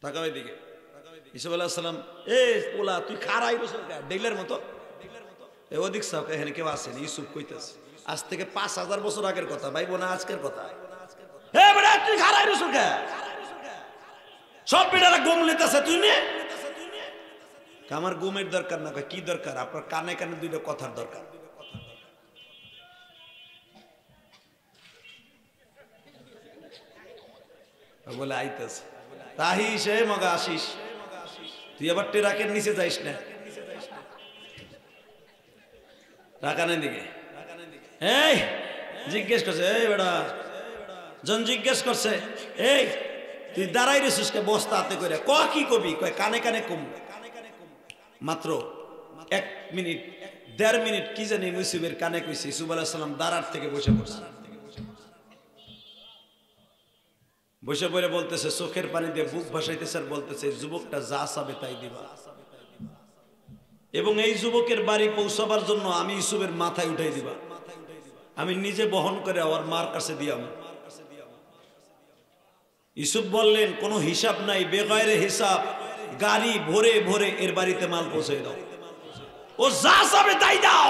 Speaker 1: তাকাও এদিকে ইসুফ আলাইহিস সালাম পোলা তুই খারাই বসে ডেইলের মতো ওদিক সাও এখানে কেউ আসেনি ইউসুফ কইতাছে আজ থেকে 5000 বছর আগের কথা ভাই বোনা আজকের কথা বেটা তুই খারাই রসুল কে সব বেটারা গম লিতেছে তুই নে আমার গমের দরকার না কি দরকার আপনার কানে কানে 2টা কথার দরকার বলে আইতেছে তাহি সে মগা আসিস তুই আবার টেরাকের নিচে যাইস না রাকানের দিকে এই জিজ্ঞেস করছে এই বেটা জন জিজ্ঞেস করছে এই তুই দাঁড়াই রেছিস কে বস্তা হাতে করে কি কবি কয় কানে কানে কম মাত্র 1 মিনিট 1.5 মিনিট কি জানি মুসিবের কানে কইছে ইসুফ আলাইহিস সালাম দাঁড়ার থেকে বসে পড়ছে বসে পড়ে বলতেছে, চোখের পানি দিয়ে বুক ভাসাইতেছে আর বলতেছে, যুবকটা যা চাবে তাই দিবা, এবং এই যুবকের বাড়ি পৌঁছাবার জন্য আমি ইউসুফের মাথায় উঠাই দিবা, আমি নিজে বহন করে আমার মার কাছে দিয়াম। ইউসুফ বললেন, কোনো হিসাব নাই, বেগায়রে হিসাব, গাড়ি ভরে ভরে এর বাড়িতে মাল পৌঁছে দাও। ও যা চাবে তাই দাও,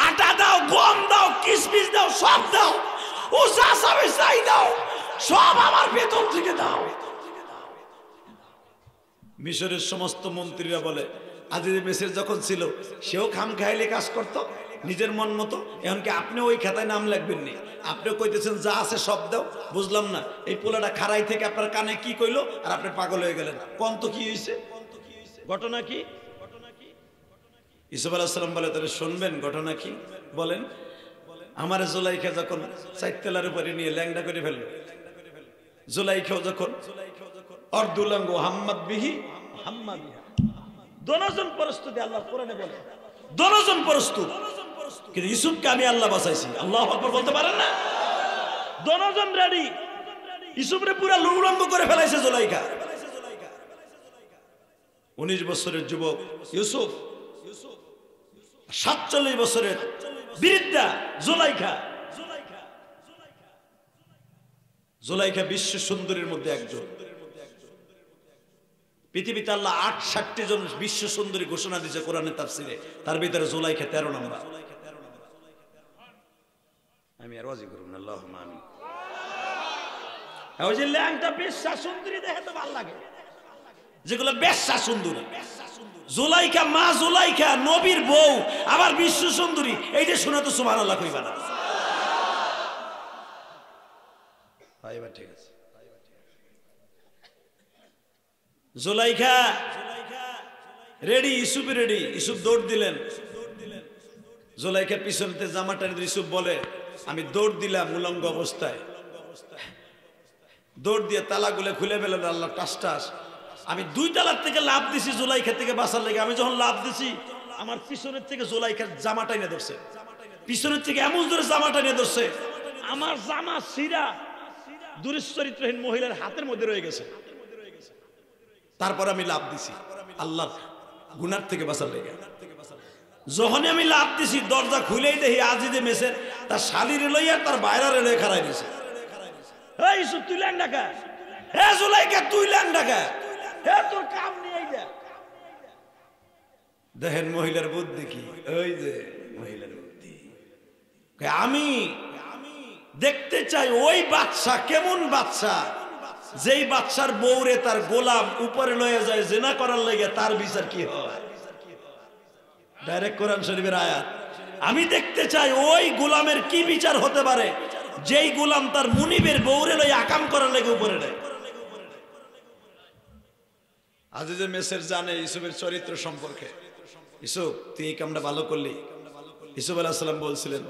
Speaker 1: আটা দাও, গম দাও, কিশমিশ দাও, সব দাও, ও যা চাবে তাই দাও, সব আমার বেতন থেকে দাও। মিশরের সমস্ত মন্ত্রীরা বলে, আজিজ মেসের যখন ছিল সেও খাম খাইলে কাজ করতো নিজের মন মতো, এমনকি আপনি ওই খাতায় নাম লিখবেন নি, আপনিও কইতেছেন যা আছে সব দাও। বুঝলাম না এই পোলাটা খাড়াই থেকে আপনার কানে কি কইলো আর আপনি পাগল হয়ে গেলেন। কোন তো কি হয়েছে, ঘটনা কি? ইউসুফ আলাইহিস সালাম বলে, তাহলে শুনবেন ঘটনা কি? বলেন। আমার জুলাইখা যখন চাইতেলার উপরে নিয়ে ল্যাংডা করে ফেললো, জুলাইখাও যখন অর্ধুলাঙ্গ হাম্মাদ বিহি হাম্মা বিহা, দনজন প্রস্তুতি আল্লাহ কোরআনে বলে, দনজন প্রস্তুত, কিন্তু ইউসুফকে আমি আল্লাহ বাঁচাইছি। আল্লাহু আকবার বলতে পারেন না? দনজন রেডি, ইউসুফরে পুরা লুলঙ্গ করে ফেলাইছে জুলাইখা। 19 বছরের যুবক ইউসুফ, 47 বছরের বৃদ্ধা জুলাইখা। জুলাইখা বিশ্ব সুন্দরীর মধ্যে একজন। পৃথিবীতে আল্লাহ 68 জন বিশ্ব সুন্দরী ঘোষণা দিয়েছে কোরআনে তাফসিরে, তার ভিতরে জুলাইখা 13 নম্বর। আমি আর ওয়াজি করব না, আল্লাহুম্মা আমিন। ওই যে ল্যাংটা বেশ্যা সুন্দরী দেখে তো ভালো লাগে, যেগুলো বেশ্যা সুন্দরী। জুলাইখা, মা জুলাইখা নবীর বউ, আবার বিশ্ব সুন্দরী, এইটা শুনে তো সুবহানাল্লাহ কইবা না? এবার ঠিক আছে। Zulaikha ready, Yusuf ready. ইউসুফ দৌড় দিলেন, জুলাইখার পিছনতে জামা টানে ইউসুফ বলে, আমি দৌড় দিলাম উলঙ্গ অবস্থায়, দৌড় দিয়ে তালাগুলো খুলে ফেলেন আল্লাহ টাস টাস। আমি 2 তালার থেকে লাভ দিছি জুলাইখা থেকে বাঁচার লেগে। আমি যখন লাভ দিছি আমার পিছনের থেকে জুলাইখার জামা টাইনে ধরছে, পিছনের থেকে এমন জোরে জামা টাইনে ধরছে, আমার জামা ছিঁড়া দুশ্চরিত্রহীন মহিলার হাতের মধ্যে রয়ে গেছে। তারপর আমি লাভ দিছি আল্লাহ গুনার থেকে বাঁচার লেগে। যখনই আমি লাভ দিছি দরজা খুলেই দেখি আজিজে মেসের তার শালিরে লইয়া তার বাইরে লইয়া খাড়াই দিছে। এই ইউসুফ তুই ল্যাংডা খা, হে জুলাইখা তুই ল্যাংডা খা, হে তোর কাম নিয়ে যা। দেখেন মহিলার বুদ্ধি কি, ওই যে মহিলার বুদ্ধি। আমি দেখতে চাই ওই বাদশা কেমন বাদশা, যেই বাদশার বউরে তার গোলাম উপরে লয়ে যায় জিনা করার লেগে, তার বিচার কি হয়? ডাইরেক্ট কোরআন শরীফের আয়াত। আমি দেখতে চাই ওই গোলামের কি বিচার হতে পারে যেই গোলাম তার মুনিবের বউরে লয়ে আকাম করার লেগে উপরে নেয়। আজিজে মেসের জানে ইউসুফের চরিত্র সম্পর্কে। ইউসুফ তুই এই কামটা ভালো করলি। ইউসুফ আলাইহিস সালাম বলছিলেন,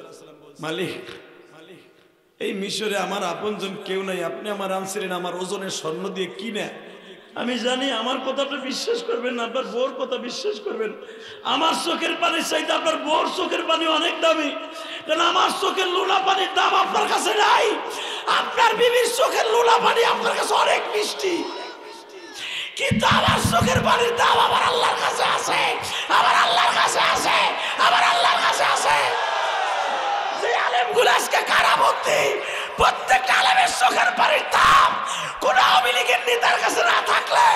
Speaker 1: মালিক এই মিশরে আমার আপনজন কেউ নাই, আপনি আমার আনছিলেন আমার ওজনের স্বর্ণ দিয়ে কিনে। আমি জানি আমার কথাটা বিশ্বাস করবেন, আপনার বউর কথা বিশ্বাস করবেন। আমার চোখের পানির চাইতে আপনার বউর চোখের পানি অনেক দামি, কারণ আমার চোখের লোনা পানির দাম আপনার কাছে নাই। আপনার বিবির চোখের লোনা পানি আপনার কাছে অনেক মিষ্টি, কিন্তু আমার চোখের পানির দাম আমার আল্লাহর কাছে আছে, আমার আল্লাহর কাছে আছে, আমার আল্লাহর কাছে আছে। যে আলেমগুলো আজকে কারাবন্দী, প্রত্যেকটা আলেমের চোখের পানির দাম কোন আওয়ামী লীগের নেতার কাছে না থাকলে,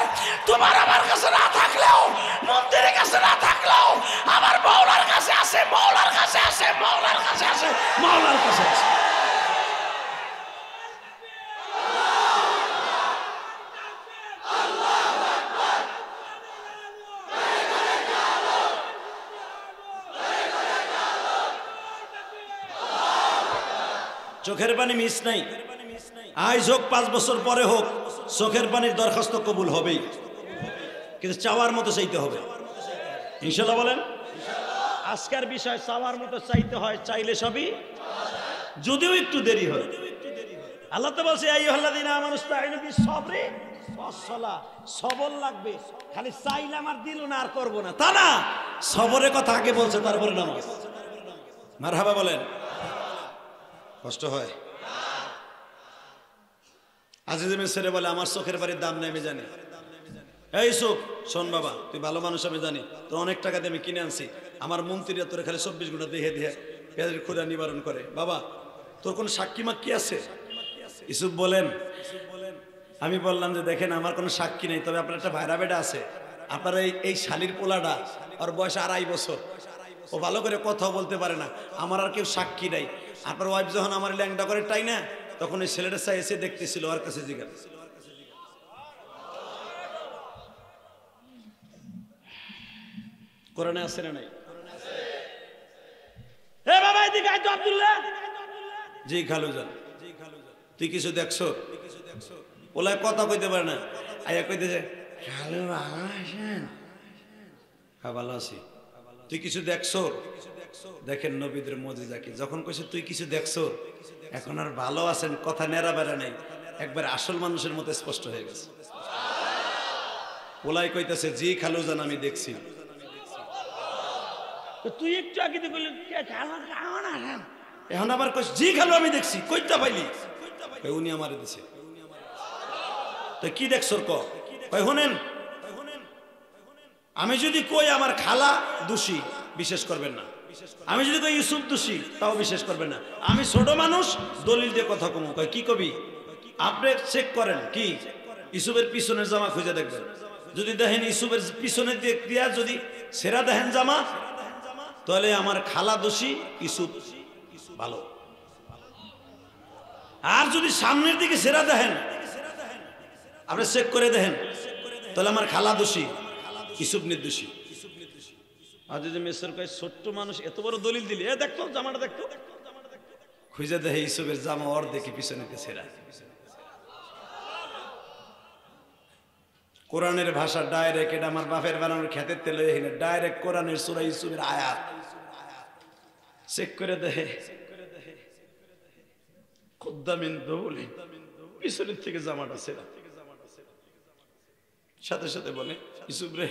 Speaker 1: তোমার আমার কাছে না থাকলেও, মন্দিরের কাছে না থাকলেও, আমার মাওলার কাছে আছে, মাওলার কাছে আছে, মাওলার কাছে আছে, মাওলার কাছে আছে। চোখের পানি মিস নাই, আজ হোক 5 বছর পরে হোক, চোখের পানির দরখাস্ত কবুল হবেই, কিন্তু চাওয়ার মতো চাইতে হবে ইনশাআল্লাহ। বলেন আজকের বিষয় চাওয়ার মতো চাইতে হয়, চাইলে সবই, যদিও একটু দেরি হয়। আল্লাহ তো বলছে আইয়ুহাল্লাযীনা আমানুস্তাঈনু বিস-সাবরি ওয়াস-সালাহ, সবর লাগবে। খালি চাইলাম আর দিল না আর করব না তা না, সবরের কথা আগে বলছে, তারপরে নামাজ। মারহাবা বলেন। কষ্ট হয়? আজিজ মিসরে বলে আমার চোখের বাড়ির দাম নেই আমি জানি। এই ইউসুফ শোন বাবা, তুই ভালো মানুষ আমি জানি, তোর অনেক টাকা দিয়ে আমি কিনে আনছি। আমার মন্ত্রীরা তোর খালি 24 ঘন্টা দেখে দিয়ে পেটের ক্ষুধা নিবারণ করে। বাবা তোর কোন সাক্ষী মাক্ষী আছে? ইউসুফ বলেন, আমি বললাম যে দেখেন আমার কোনো সাক্ষী নেই, তবে আপনার একটা ভাইরা বেটা আছে। আপনার এই শালির পোলাটা, ওর বয়স 2.5 বছর, ও ভালো করে কথাও বলতে পারে না, আমার আর কেউ সাক্ষী নাই। আপনার ওয়াইফ যখন আমার ল্যাংটা করে টাই না, তখন ওই ছেলেটা চাই এসে দেখতেছিল, ওর কাছে জিজ্ঞাসা। কোরআনে আছে না নাই?
Speaker 2: এ বাবা এদিকে আয় তো আব্দুল্লাহ।
Speaker 1: জি খালুজান, তুই কিছু দেখছো? ওলায় কথা কইতে পারে না, আয়া কইতেছে খালু ভালো আছেন? হ্যাঁ ভালো আছি। তুই কিছু দেখছো? দেখেন নবীদের মুজিজা কি, যখন কইছে তুই কিছু দেখছো, এখন আর ভালো আছেন কথা নেড়া বেড়া নেই, একবার আসল মানুষের মতো স্পষ্ট হয়ে গেছে। ওলাই কইতেছে জি খালুজান আমি দেখছি।
Speaker 2: তুই একটু আগে তো বললি কেমন আছেন,
Speaker 1: এখন আবার কইস জি খালু আমি দেখছি, কইটা পাইলি? উনি আমারে দিছে। তো কি দেখছো ক? কই শুনেন, আমি যদি কই আমার খালা দোষী বিশ্বাস করবেন না, আমি যদি কই ইউসুফ দোষী তাও বিশ্বাস করবেন না। আমি ছোট মানুষ, দলিল দিয়ে কথা কমু। কই কি কবি? আপনি চেক করেন কি ইউসুফের পিছনের জামা খুঁজে দেখবেন, যদি দেখেন ইউসুফের পিছনের দিক দিয়া যদি সেরা দেখেন জামা, তাহলে আমার খালা দোষী, ইউসুফ ভালো। আর যদি সামনের দিকে সেরা দেখেন, আপনি চেক করে দেখেন, তাহলে আমার খালা দোষী, ইউসুফ নির্দোষী। আর যদি মেসর কয় ছোট্ট মানুষ এত বড় দলিল দিলি, এ দেখতো জামাটা দেখতো, খুঁজে দেখে ইউসুফের জামা ওর দেখি পিছনেতে সেরা। কোরআনের ভাষা ডাইরেক্ট, এটা আমার বাপের বানানোর খেতের তেলে ডাইরেক্ট কোরআনের সূরা ইউসুফের আয়াত চেক করে দেখে খুদ্দামিন দৌলি পিছনের থেকে জামাটা সেরা। সাথে সাথে বলে ইউসুফ রে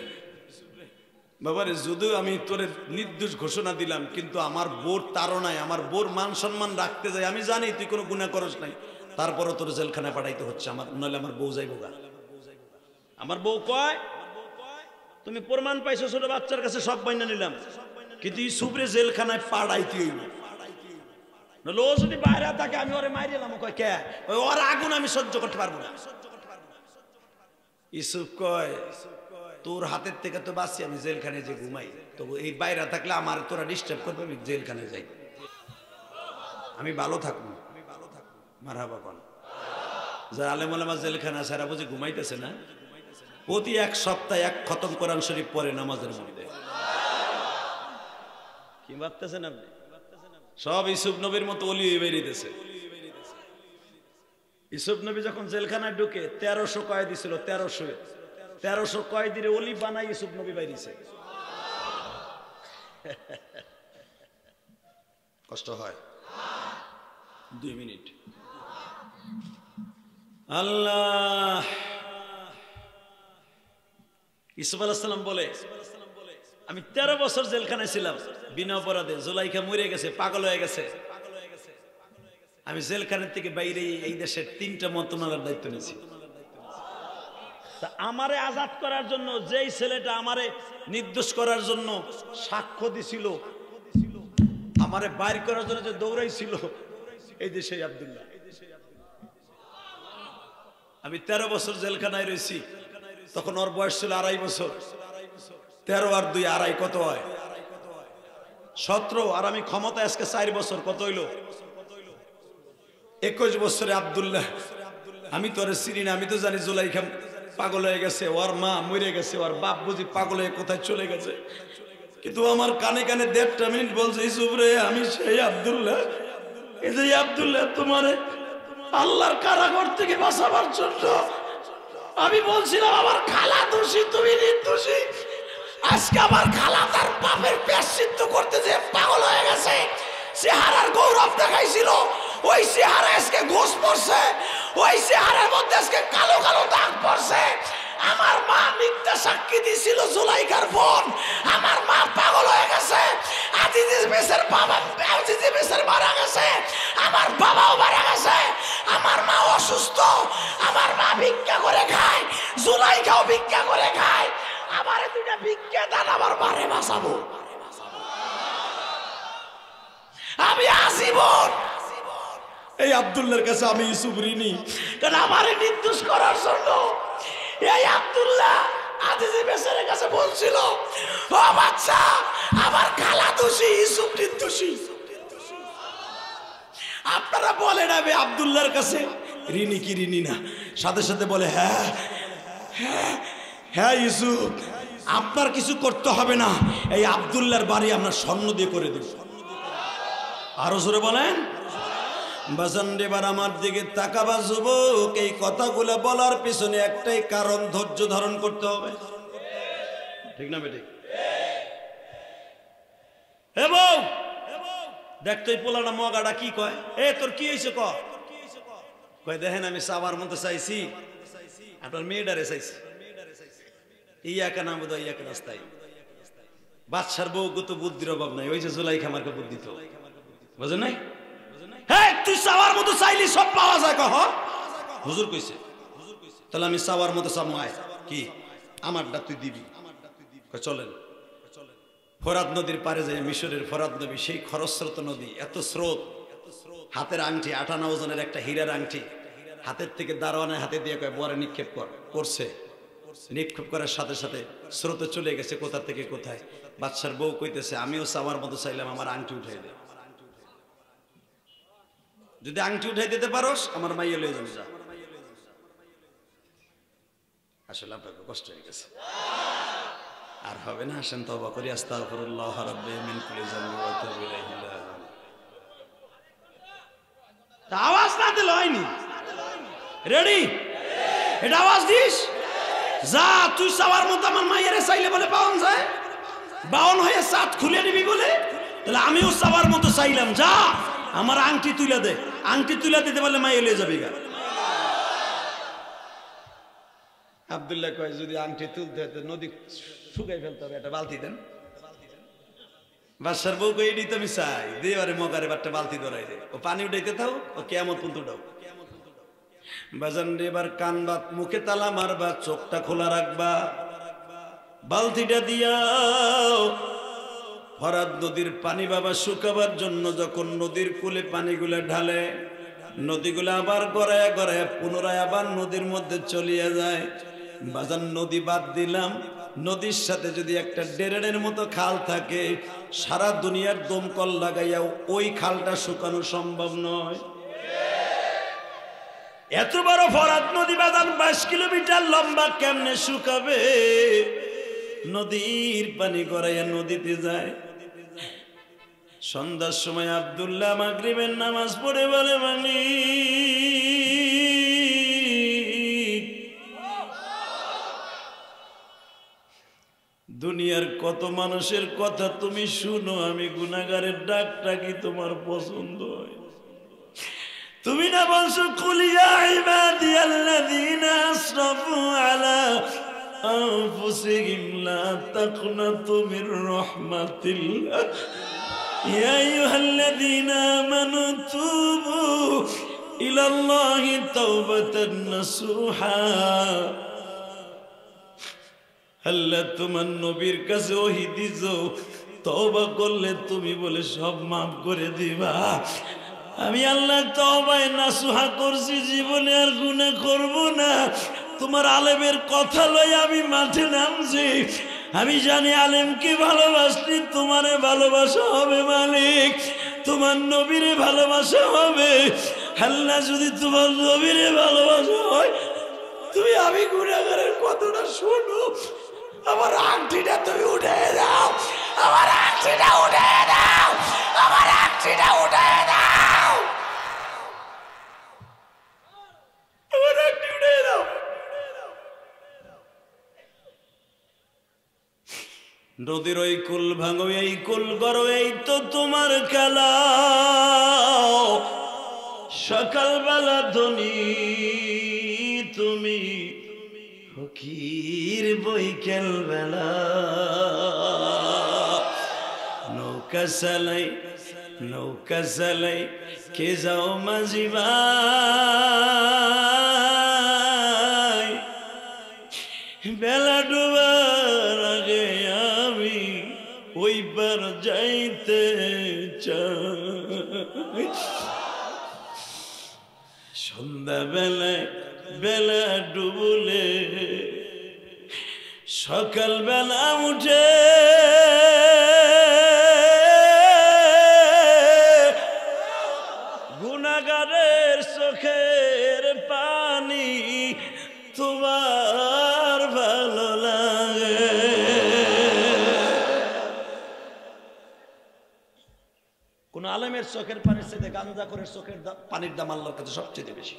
Speaker 1: বাবারে, যদিও আমি তোরে নির্দোষ ঘোষণা দিলাম, কিন্তু আমার বোর তাড়নায়, আমার বোর মান সম্মান রাখতে যাই, আমি জানি তুই কোনো গুনাহ করস নাই, তারপরও তোর জেলখানায় পাঠাইতে হচ্ছে আমার, নইলে আমার বউ যাইব গা।
Speaker 2: আমার বউ কয় তুমি প্রমাণ পাইছো ছোট বাচ্চার কাছে সব বাইনা নিলাম,
Speaker 1: কিন্তু ইউসুফরে জেলখানায় পাঠাইতে হইব।
Speaker 2: ও যদি বাইরে থাকে আমি ওরে মারি এলাম। কয় কে?
Speaker 1: ওর আগুন আমি সহ্য করতে পারবো না। ইউসুফ কয় তোর হাতের থেকে তো বাঁচি, আমি জেলখানে যে ঘুমাই, তবু এই বাইরে থাকলে আমার তোরা ডিস্টার্ব করবে, আমি জেলখানে যাই, আমি ভালো থাকবো। মারহাবা কোন যারা আলেম ওলামা জেলখানা সারা বুঝে ঘুমাইতেছে না, প্রতি এক সপ্তাহে এক খতম কোরআন শরীফ পড়ে নামাজের মধ্যে।
Speaker 2: কি ভাবতেছেন আপনি?
Speaker 1: সব ইউসুফ নবীর মতো অলি হয়ে বেরিয়েছে।
Speaker 2: ইউসুফ নবী যখন জেলখানায় ঢুকে 1300 কয়েদি ছিল, 1300 কয়েদির অলি বানাই ইউসুফ নবী বাইরেছে।
Speaker 1: কষ্ট হয়। 2 মিনিট। আল্লাহ ইউসুফ আলাইহিস সালাম বলে আমি 13 বছর জেলখানায় ছিলাম বিনা অপরাধে, জুলাইখা মরে গেছে, পাগল হয়ে গেছে, আমি জেলখানার থেকে বাইরে এই দেশের 3টা মন্ত্রণালয়ের দায়িত্ব নিয়েছি।
Speaker 2: তা আমারে আজাদ করার জন্য যেই ছেলেটা আমারে
Speaker 1: নির্দোষ করার জন্য সাক্ষ্য দিছিল, আমারে বাইর করার জন্য যে দৌড়াইছিল, এই দেশে আব্দুল্লাহ। আমি 13 বছর জেলখানায় রয়েছি, তখন ওর বয়স ছিল 2.5 বছর। 13 আর 2 2.5 কত হয়? 17। আর আমি ক্ষমতা আজকে 4 বছর, কত হইল? 21 বছরে আব্দুল্লাহ। আমি তোরে চিনি না, আমি তো জানি জুলাইখা পাগল হয়ে গেছে, ওর মা মরে গেছে, ওর বাপ বুঝি পাগল হয়ে কোথায় চলে গেছে, কিন্তু আমার কানে কানে 1.5 মিনিট বলছে ইউসুফ রে আমি সেই আব্দুল্লাহ। এই যে আব্দুল্লাহ তোমারে আল্লাহর কারাগার থেকে বাঁচাবার জন্য আমি বলছিলাম আমার খালা দোষী, তুমি নির্দোষী। আজকে আমার খালা তার বাপের প্রায়শ্চিত্ত করতে যে পাগল হয়ে গেছে, চেহারার গৌরব দেখাইছিল, ওই চেহারা আজকে ঘোষ পড়ছে, ওই চেহারার মধ্যে আজকে কালো কালো দাগ পড়ছে। আমার মা মিথ্যা সাক্ষী দিছিল জুলাইখার বোন, আমার মা পাগল হয়ে গেছে। আজিজ মিসের বাবা, আজিজ মিসের মারা গেছে, আমার বাবাও মারা গেছে। আমার মা অসুস্থ, আমার মা ভিক্ষা করে খায়, জুলাইখাও ভিক্ষা করে খায়, আমার দুইটা ভিক্ষা দান, আমার মারে বাঁচাবো। আমি আজীবন এই আব্দুল্লাহর কাছে আমি ইউসুফ ঋণী, কারণ আমারে নির্দোষ করার জন্য এই আব্দুল্লাহ আজিজি বেচারের কাছে বলছিল, ও বাচ্চা আমার খালা দোষী, ইউসুফ নির্দোষী। আপনারা বলেন আমি আব্দুল্লাহর কাছে ঋণী কি ঋণী না? সাথে সাথে বলে হ্যাঁ হ্যাঁ হ্যাঁ ইউসুফ, আপনার কিছু করতে হবে না, এই আব্দুল্লাহর বাড়ি আমরা স্বর্ণ দিয়ে করে দেব। আরো জোরে বলেন। বাজান এবার আমার দিকে তাকাবা যুবক, এই কথাগুলো বলার পিছনে একটাই কারণ, ধৈর্য ধারণ করতে হবে, ঠিক না বেটি? হে বউ দেখ তো এই পোলাটা মগাটা কি কয়, এ তোর কি হয়েছে কয় দেখেন আমি সাবার মতো চাইছি, আপনার মেয়েটারে চাইছি, ইয়াকে নাম বোধ ইয়াকে রাস্তায়। বাদশার বউ কত বুদ্ধির অভাব নাই, ওই যে জুলাইখা আমাকে বুদ্ধি তো বুঝেন নাই? হ্যাঁ তুই চাওয়ার মতো চাইলি সব পাওয়া যায়, কহ হুজুর কইছে, তাহলে আমি চাওয়ার মতো চাবো, আয় কি আমারটা তুই দিবি। চলেন ফরাত নদীর পারে যাই, মিশরের ফরাত নদী, সেই খরস্রোত নদী, এত স্রোত, হাতের আংটি 58 ওজনের একটা হীরার আংটি হাতের থেকে দারোয়ানের হাতে দিয়ে কয় বরে নিক্ষেপ করছে, নিক্ষেপ করার সাথে সাথে স্রোতে চলে গেছে কোথা থেকে কোথায়। বাদশার বউ কইতেছে আমিও চাওয়ার মতো চাইলাম, আমার আংটি উঠাই দে, যদি আংটি উঠাই দিতে পারোস আমার মাইয়া লয়ে যাবি, যা। আসলে আপনাকে কষ্ট হয়ে গেছে, আর হবে না, আসেন তওবা করি, আস্তাগফিরুল্লাহ রাব্বি মিন কুল্লি যামবি ওয়া আতুবু ইলাইহি। আওয়াজ না দিলে হয়নি, রেডি? এটা আওয়াজ দিস, যা তুই চাওয়ার মতো আমার মাইয়ারে চাইলে বলে বাউন যায়, বাউন হয়ে সাত খুলে নিবি বলে, তাহলে আমিও চাওয়ার মতো চাইলাম, যা আমার আংটি তুলে দে, আংটি তুলে দিতে পারলে মাইয়া লয়ে যাবি গা। আব্দুল্লাহ কয় যদি আংটি তুলতে হতো নদী শুকাই ফেলতে হবে, একটা বালতি দেন। বাদশার বউ কই এডি তুমি চাই দে, আরে মগারে বাট্টা বালতি ধরাই দে, ও পানি উঠাইতে থাও, ও কিয়ামত পর্যন্ত উঠাও। বাজান এবার কান বাত, মুখে তালা মারবা, চোখটা খোলা রাখবা, বালতিটা দিয়াও ফরাত নদীর পানি বাবা শুকাবার জন্য যখন নদীর কূলে পানিগুলা ঢালে, নদীগুলা আবার গড়ায় গড়ায় পুনরায় আবার নদীর মধ্যে চলিয়ে যায়। বাজান নদী বাদ দিলাম, নদীর সাথে যদি একটা ডেরেনের মতো খাল থাকে, সারা দুনিয়ার দমকল লাগাইয়া ওই খালটা শুকানো সম্ভব নয়। এত বড় ফরাত নদী বাজান 22 কিলোমিটার লম্বা, কেমনে শুকাবে? নদীর পানি গড়াইয়া নদীতে যায়। সন্ধ্যার সময় আব্দুল্লাহ মাগরিবের নামাজ পড়ে বলে, মালিক দুনিয়ার কত মানুষের কথা তুমি শুনো, আমি গুনাহগারের ডাকটা কি তোমার পছন্দ হয়? তুমি না বলছো কুল ইয়া ইবাদিয়াল্লাযীনা আসরাফু আলা আনফুসিহিম লা তাকনাতু মির রাহমাতিল্লাহ ইয়া আইয়ুহাল্লাযীনা আমানু তুবু ইলাল্লাহি তাওবাতান নাসুহা। আল্লাহ তোমার নবীর কাছে ওহী দিছো, তওবা করলে তুমি বলে সব মাফ করে দিবা। আমি আল্লাহ তওবায়ে নাসুহা করছি, জীবনে আর গুনাহ করব না। তোমার আলেমের কথা লই আমি মাঠে নামছি, আমি জানি আলেমকে ভালোবাসলে তোমারে ভালোবাসা হবে মালিক, তোমার নবীরে ভালোবাসা হবে। আল্লাহ যদি তোমার নবীরে ভালোবাসা হয়, তুমি আমি গুনাহগারের কথাটা শোনো, আমার আংটিটা তুমি উঠে দাও, আমার আংটিটা উঠে দাও, আমার আংটিটা উঠে দাও, আমার আংটি উঠে দাও। নদীর ওই কুল ভাঙো, এই কুল করো, এই তো তোমার খেলা। সকালবেলা ধনী তুমি, ফকির বৈকাল বেলা। নৌকা চালাই নৌকা চালাই কে যাও মাঝি ভাই, বেলা ডুবার আগে আমি ওই পার যাইতে চাই। সন্ধ্যা বেলায় বেলা ডুবলে সকাল বেলা উঠে গুনাহগারের চোখের পানি তোমার ভালো লাগে। কোন আলেমের চোখের পানির চাইতে গাঞ্জাখোরের চোখের পানির দাম আল্লাহর কাছে সবচেয়ে বেশি।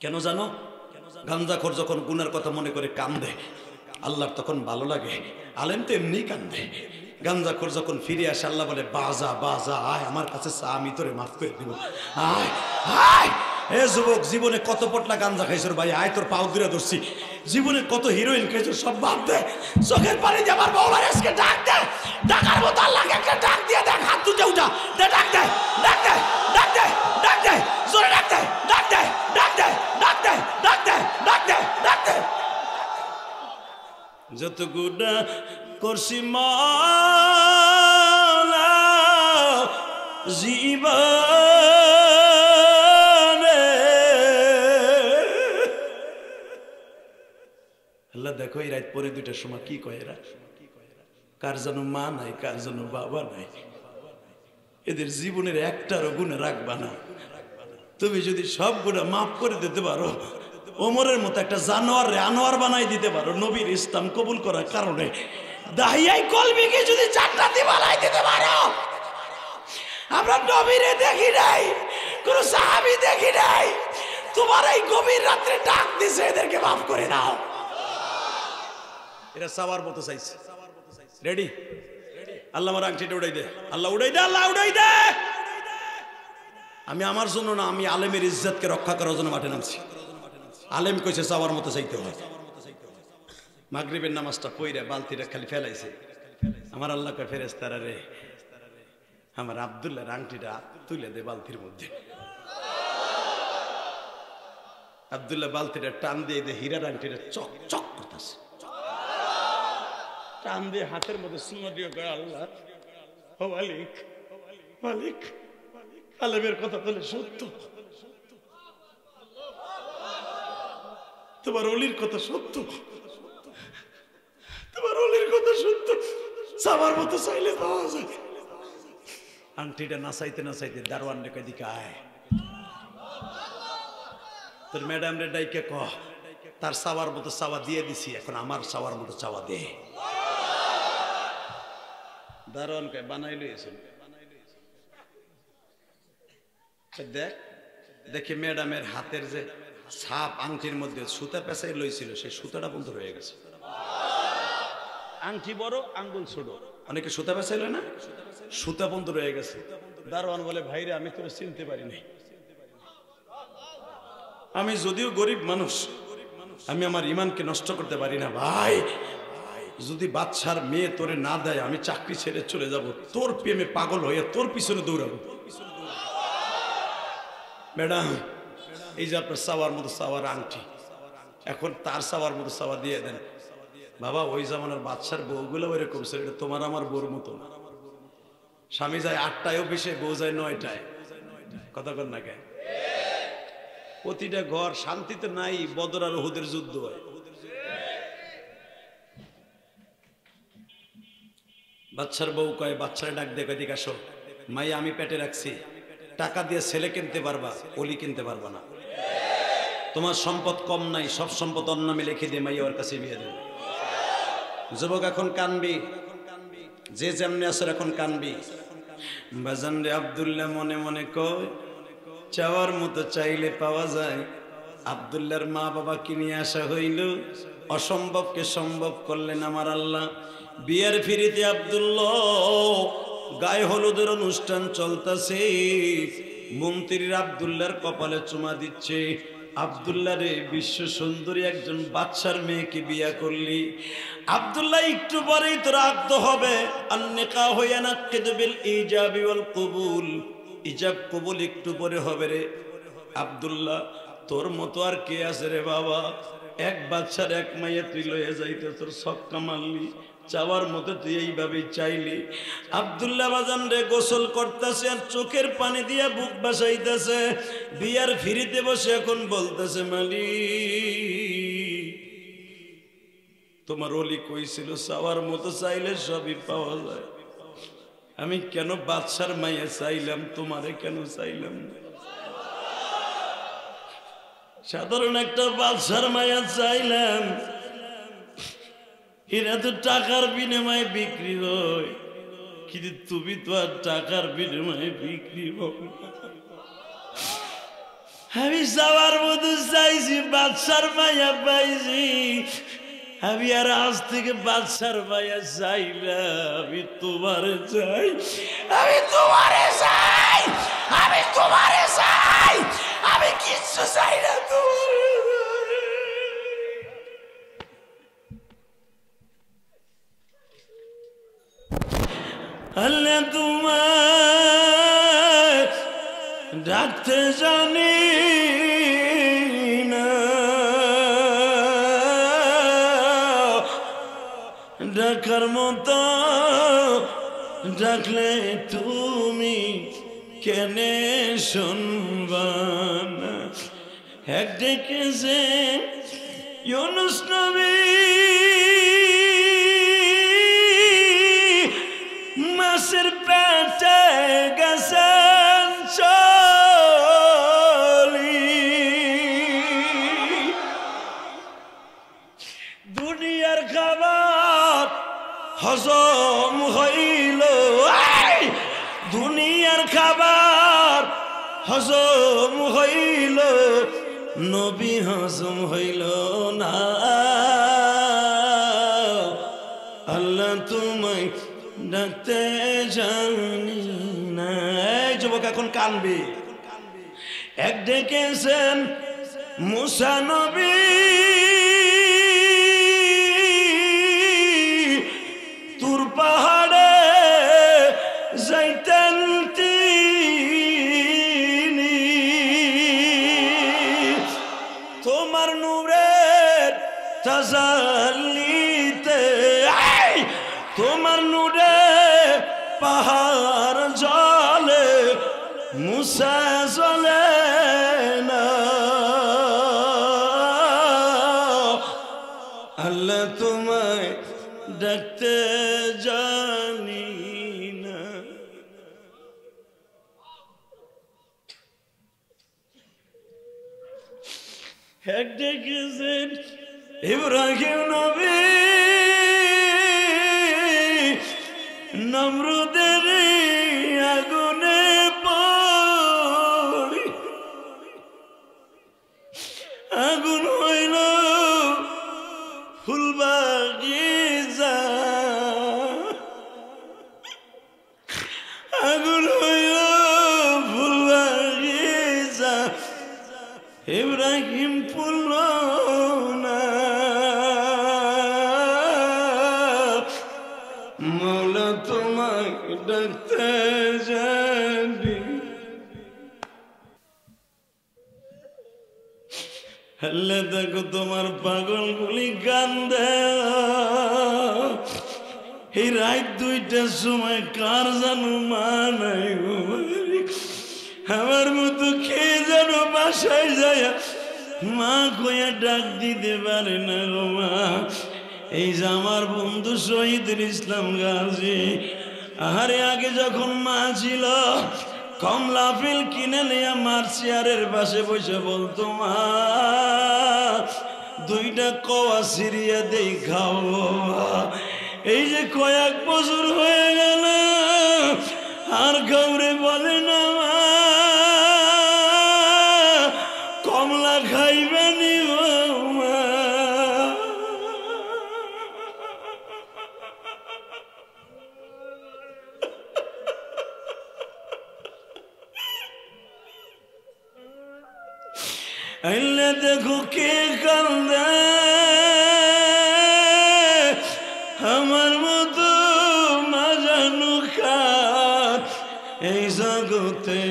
Speaker 1: কেন জানো? গাঞ্জাখোর যখন গুনার কথা মনে করে কান্দে আল্লাহর তখন ভালো লাগে, আলেম তো এমনি কান্দে। গাঞ্জাখোর যখন ফিরে আসে আল্লাহ বলে বাজা বাজা আয় আমার কাছে চা, আমি তোরে মাফ করে দিব, আয় আয়। এ যুবক, জীবনে কত পটলা গাঞ্জা খাইছর ভাই, আয় তোর পাও দূরে ধরছি। জীবনে কত হিরোইন খাইছর, সব বাদ দে। চোখের পানি দিয়ে আমার বউলার আজকে ডাক দে, ডাকার মতো আল্লাহকে একটা ডাক দিয়ে দেখ, হাত তুলতে উঠা দে, ডাক দে, ডাক দে, ডাক দে, ডাক দে, জোরে ডাক দে, ডাক দে, ডাক দে, ডাক দে, ডাক দে, ডাক দে, ডাক দে। যত গুনাহ করছি মাওলা জীবনে, আল্লাহ দেখো এই রাত পরে 2টার সময় কি কয় এরা, কার যেন মা নাই, কার যেন বাবা নাই, এদের জীবনের একটারও গুনাহ রাখবা না। তুমি যদি সব গুনাহ মাফ করে দিতে পারো, ওমরের মতো একটা জানোয়ার রে আনোয়ার বানাই দিতে পারো, নবীর ইসলাম কবুল করার কারণে দাহিয়াই কলবিকে যদি জান্নাতি বানাই দিতে পারো। আমরা নবীরে দেখি নাই, কোন সাহাবী দেখি নাই, তোমার এই গভীর রাত্রে ডাক দিছে এদেরকে মাফ করে দাও। এরা সাওয়ার মতো চাইছে। রেডি? আল্লাহ আমার আংটিটা উড়াই দে, আল্লাহ উড়াই দে, আল্লাহ উড়াই দে। আমি আমার জন্য না, আমি আলেমের ইজ্জতকে রক্ষা করার জন্য মাঠে নামছি। আলেম কইছে চাওয়ার মতো চাইতে হয়। মাগরিবের নামাজটা পইরা বালতিটা খালি ফেলাইছে, আমার আল্লাহ কয় ফেরেশতারা রে আমার আব্দুল্লাহর আংটিটা তুলে দে বালতির মধ্যে। আব্দুল্লাহ বালতিটা টান দিয়ে দে, হীরার আংটিটা চক চক করতেছে, টান দিয়ে হাতের মধ্যে সুমা দিয়ে কয় আল্লাহ ও মালিক, মালিক আলেমের কথা বলে সত্য, তোমার অলির কথা সত্য, তোমার অলির কথা সত্য, চাওয়ার মতো চাইলে পাওয়া যায়। আংটিটা নাচাইতে নাচাইতে দারোয়ান রেখে দিকে আয়, তোর ম্যাডাম রে ডাইকে কহ তার চাওয়ার মতো চাওয়া দিয়ে দিছি, এখন আমার চাওয়ার মতো চাওয়া দে। দারোয়ান কয় বানাই লইছেন। দেখ দেখি ম্যাডামের হাতের যে ছাপ আংটির মধ্যে সুতা পেঁচাই লইছিল, সেই সুতাটা বন্ধ রয়ে গেছে। আংটি বড় আঙ্গুল ছোট, অনেকে সুতা পেঁচাইল না, সুতা বন্ধ রয়ে গেছে। দারোয়ান বলে ভাইরে আমি তোরে চিনতে পারি নাই, আমি যদিও গরিব মানুষ, আমি আমার ইমানকে নষ্ট করতে পারি না ভাই। যদি বাদশার মেয়ে তোরে না দেয় আমি চাকরি ছেড়ে চলে যাব, তোর প্রেমে পাগল হয়ে তোর পিছনে দৌড়াবো। ম্যাডাম এই যে আপনার চাওয়ার মতো চাওয়ার আংটি, এখন তার চাওয়ার মতো চাওয়া দিয়ে দেন। বাবা ওই জামানার বাদশার বউগুলো ওইরকম ছিল, এটা তোমার আমার বউর মতো। স্বামী যায় 8টায় অফিসে, বউ যায় 9টায়, কথা কর না কেন? প্রতিটা ঘর শান্তিতে নাই, বদর আর উহুদের যুদ্ধ হয়। বাচ্চার বউ কয়, বাচ্চারা ডাক দেখে দিকে আসো, মাই আমি পেটে রাখছি, টাকা দিয়ে ছেলে কিনতে পারবা, অলি কিনতে পারবা না। তোমার সম্পদ কম নাই, সব সম্পদ অন্য নামে লিখে দিয়ে মাইয়া ওর কাছে বিয়ে দেবে। যুবক এখন কানবি, যে যেমনি আসর এখন কানবি। বাজান রে আব্দুল্লাহ মনে মনে কয় চাওয়ার মতো চাইলে পাওয়া যায়। আব্দুল্লাহর মা বাবা কি নিয়ে আসা হইল, অসম্ভবকে সম্ভব করলেন আমার আল্লাহ। বিয়ের ফিরিতে আব্দুল্লাহ গায়ে হলুদের অনুষ্ঠান চলতেছে, মন্ত্রীর আব্দুল্লাহর কপালে চুমা দিচ্ছে, আব্দুল্লাহ রে বিশ্ব সুন্দরী একজন বাদশার মেয়েকে বিয়া করলি। আব্দুল্লাহ একটু পরেই তোর আব্দ হবে। আর নিকাহ হইয়া নাকিদ বিল ইজাবি ওয়াল কবুল, ইজাব কবুল একটু পরে হবে রে। আব্দুল্লাহ তোর মতো আর কে আছে রে বাবা? এক বাদশার এক মাইয়া তুই লইয়া যাইতে তোর সক্কা মারলি, চাওয়ার মতো তুই এইভাবেই চাইলি। আব্দুল্লাহ বাজান রে গোসল করতেছে আর চোখের পানি দিয়া বুক বাসাইতেছে। বিয়ার ফিরিতে বসে এখন বলতেছে, মালিক তোমার ওলি কইছিল চাওয়ার মতো চাইলে সবই পাওয়া যায়। আমি কেন বাদশার মাইয়া চাইলাম, তোমারে কেন চাইলাম না? সাধারণ একটা বাদশার মাইয়া চাইলাম, এরা তো টাকার বিনিময়ে বিক্রি হয়, কিন্তু তুমি তো আর টাকার বিনিময়ে বিক্রি হও না। আমি যাওয়ার মতো চাইছি, বাদশার মাইয়া পাইছি। আমি আর আজ থেকে বাদশার মাইয়া চাই না, আমি তোমারে চাই, আমি তোমারে চাই, আমি তোমারে চাই, আমি কিচ্ছু চাই না তোমারে। আল্লাহ তোমায় ডাকতে জানি না, ডাকার মতো ডাকলে তুমি কেনে শুনবা না? এক ডেকেছে ইউনুস নবী, মাছের পেটে গেছেন চলি, দুনিয়ার খাবার হজম হইল, দুনিয়ার খাবার হজম হইল, নবী হজম হইল না। আল্লাহ তোমায় ডাকতে জানি না। এই যুবক এখন কানবে। এক ডেকেছেন মুসা নবী, তুর পাহাড়ে যাইতেন তিনি, তোমার নূরের তাজাল্লিতে, তোমার নূরে পাহাড় জলে, মুসা জলে না। আল্লাহ তোমায় ডাকতে জানি না। এক ডেকেছেন ইব্রাহিম নবী, নমরুদের আগুনে পড়ি, আগুন হইল ফুলবাগিচা, আগুন হইল ফুলবাগিচা, ইব্রাহিম পুল না। মৌলা তোমাকে ডাকতে জানি। হলে দেখো তোমার পাগল গুলি কান্দে। এই রাত 2টার সময় কার জানো মা নাই, আমার মতো খেয়ে যেন বাসায় যায় মা কইয়া ডাক দিতে পারে না গো মা। এই যে আমার বন্ধু শহীদুল ইসলাম গাজী, আহারে আগে যখন মা ছিল কমলা ফিল কিনে নিয়ে আমার চেয়ারের পাশে বসে বলতো, মা 2টা কওয়া সিরিয়া দেই খাও। এই যে কয়েক বছর হয়ে গেল আর কাউরে বলে না মা কমলা খাইবেনি গো মা। আইলে দেখো কে কান্দে আমার মতো মাজানু খার এই জগতে